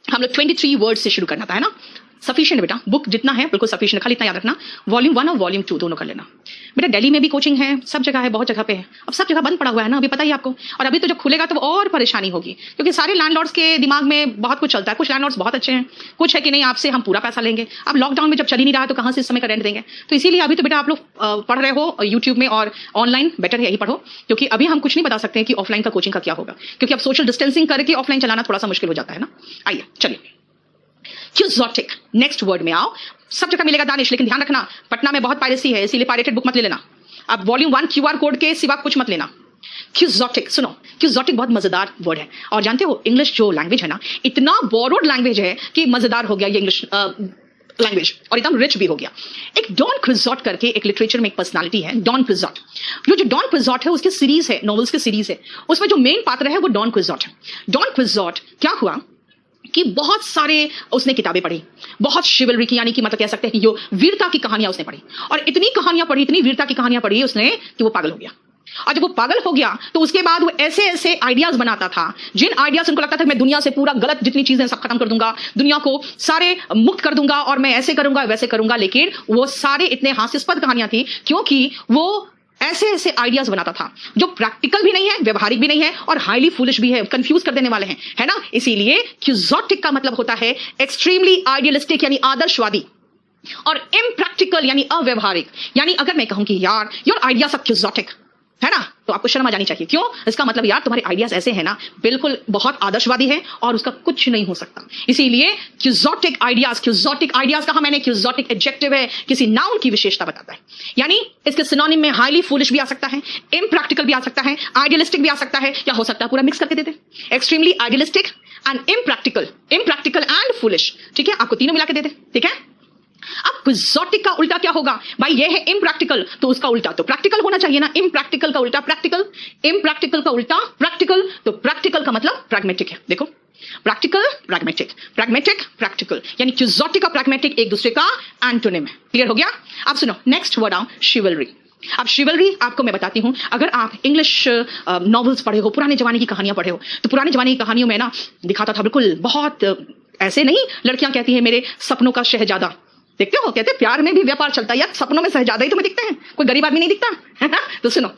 हम लोग 23 वर्ड्स से शुरू करना था, है ना। सफिशिएंट बेटा, बुक जितना है बिल्कुल सफिशिएंट, खाली इतना याद रखना वॉल्यूम 1 और वॉल्यूम 2 दोनों कर लेना। बेटा दिल्ली में भी कोचिंग है, सब जगह है, बहुत जगह पे है। अब सब जगह बंद पड़ा हुआ है ना, अभी पता ही आपको। और अभी तो जब खुलेगा तो और परेशानी होगी, क्योंकि सारे लैंडलॉर्ड्स के दिमाग में बहुत कुछ चलता है। कुछ लैंडलॉर्ड्स बहुत अच्छे हैं, कुछ है कि नहीं आपसे हम पूरा पैसा लेंगे। अब लॉकडाउन में जब चल ही नहीं रहा तो कहां से इस समय का रेंट देंगे। तो इसीलिए अभी तो बेटा आप लोग पढ़ रहे हो यूट्यूब में, और ऑनलाइन बेटर है यही पढ़ो, क्योंकि अभी हम कुछ नहीं बता सकते कि ऑफलाइन का कोचिंग का क्या होगा, क्योंकि अब सोशल डिस्टेंसिंग करके ऑफलाइन चलाना थोड़ा सा मुश्किल हो जाता है ना। आइए चलिए, क्यूजोटिक नेक्स्ट वर्ड में आओ। सब जगह मिलेगा दानिश, लेकिन ध्यान रखना पटना में बहुत पायरेसी है, इसीलिए पायरेटेड बुक मत ले लेना। अब वॉल्यूम 1 QR कोड के सिवा कुछ मत लेना। क्यूजोटिक सुनो, क्यूजोटिक बहुत मजेदार वर्ड है। और जानते हो इंग्लिश जो लैंग्वेज है ना, इतना बोरोड लैंग्वेज है कि मजेदार हो गया ये इंग्लिश लैंग्वेज, और एकदम रिच भी हो गया। एक डॉन क्विजोट करके एक लिटरेचर में एक पर्सनालिटी है, डॉन क्विजोट। जो डॉन क्विजोट है उसकी सीरीज है, नॉवेल्स की सीरीज है, उसमें जो मेन पात्र है वो डॉन क्विजोट है। डॉन क्विजोट क्या हुआ कि बहुत सारे उसने किताबें पढ़ी, बहुत शिवलरी की, यानी कि मतलब कह सकते हैं कि जो वीरता की कहानियां उसने पढ़ी, और इतनी कहानियां पढ़ी, इतनी वीरता की कहानियां पढ़ी उसने कि वो पागल हो गया। और जब वो पागल हो गया तो उसके बाद वो ऐसे ऐसे आइडियाज बनाता था, जिन आइडियाज उनको लगता था कि मैं दुनिया से पूरा गलत जितनी चीजें सब खत्म कर दूंगा, दुनिया को सारे मुक्त कर दूंगा, और मैं ऐसे करूंगा वैसे करूंगा। लेकिन वो सारे इतने हास्यास्पद कहानियां थी, क्योंकि वो ऐसे ऐसे आइडियाज बनाता था जो प्रैक्टिकल भी नहीं है, व्यवहारिक भी नहीं है, और हाईली फूलिश भी है, कंफ्यूज कर देने वाले हैं, है ना। इसीलिए क्यूजोटिक का मतलब होता है एक्सट्रीमली आइडियलिस्टिक यानी आदर्शवादी, और इम्प्रैक्टिकल यानी अव्यवहारिक। यानी अगर मैं कहूं कि यार योर आइडियाज आर क्यूजोटिक, है ना, तो आपको शर्म आ जानी चाहिए। क्यों? इसका मतलब यार तुम्हारे आइडियाज ऐसे हैं ना, बिल्कुल बहुत आदर्शवादी है, और उसका कुछ नहीं हो सकता। इसीलिए क्यूजोटिक आइडियाज कहा मैंने, क्यूजोटिक एडजेक्टिव है, किसी नाउन की विशेषता बताता है। यानी इसके सिनोनिम में हाईली फूलिश भी आ सकता है, इम्प्रैक्टिकल भी आ सकता है, आइडियलिस्टिक भी आ सकता है, या हो सकता है पूरा मिक्स करके देते, extremely idealistic and impractical and foolish. ठीक है, आपको तीनों मिला के देते, ठीक है। अब क्विजोटिक का उल्टा क्या होगा भाई? ये है इम्प्रैक्टिकल, तो उसका उल्टा तो प्रैक्टिकल होना चाहिए ना। इम्प्रैक्टिकल का उल्टा प्रैक्टिकल, इम्प्रैक्टिकल का उल्टा प्रैक्टिकल, तो प्रैक्टिकल का मतलब प्रैग्मेटिक है। देखो, प्रैक्टिकल प्रैग्मेटिक, प्रैग्मेटिक प्रैक्टिकल, यानी क्विजोटिक और प्रैग्मेटिक एक दूसरे का एंटोनिम है। क्लियर हो गया? अब सुनो नेक्स्ट वर्ड आओ, शिवलरी। अब शिवलरी आपको मैं बताती हूं, अगर आप इंग्लिश नॉवेल्स पढ़े हो, पुराने जमाने की कहानियां पढ़े हो, तो पुराने जमाने की कहानियों में ना दिखाता था बिल्कुल बहुत ऐसे नहीं, लड़कियां कहती है मेरे सपनों का शहजादा। देखते हो, कहते प्यार में भी व्यापार चलता है यार, सपनों में शहजादा ही तुम्हें दिखते हैं, कोई गरीब आदमी नहीं दिखता, है ना। तो सुनो,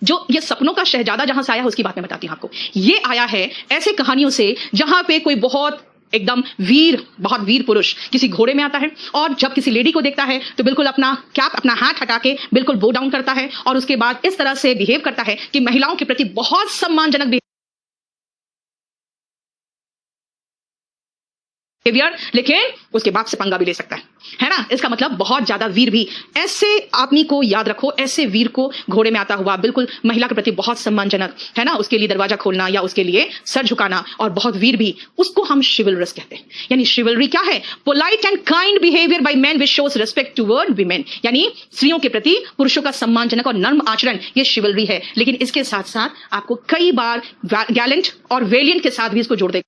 जो ये सपनों का शहजादा जहां से आया है उसकी बात मैं बताती हूं आपको। ये आया है ऐसे कहानियों से जहां पे कोई बहुत एकदम बहुत वीर पुरुष किसी घोड़े में आता है, और जब किसी लेडी को देखता है तो बिल्कुल अपना कैप, अपना हैट हटा के बिल्कुल बो डाउन करता है, और उसके बाद इस तरह से बिहेव करता है कि महिलाओं के प्रति बहुत सम्मानजनक बिहेवियर, लेकिन उसके बाप से पंगा भी ले सकता है ना। इसका मतलब बहुत ज्यादा वीर भी। ऐसे आदमी को याद रखो, ऐसे वीर को घोड़े में आता हुआ, बिल्कुल महिला के प्रति बहुत सम्मानजनक, है ना, उसके लिए दरवाजा खोलना या उसके लिए सर झुकाना, और बहुत वीर भी, उसको हम शिवलरस कहते हैं। यानी शिवलरी क्या है? Polite and kind behaviour by men which shows respect toward women, यानी स्त्रियों के प्रति पुरुषों का सम्मानजनक और नर्म आचरण, ये शिवलरी है। लेकिन इसके साथ साथ आपको कई बार गैलेंट और वेलियंट के साथ भी इसको जोड़ दे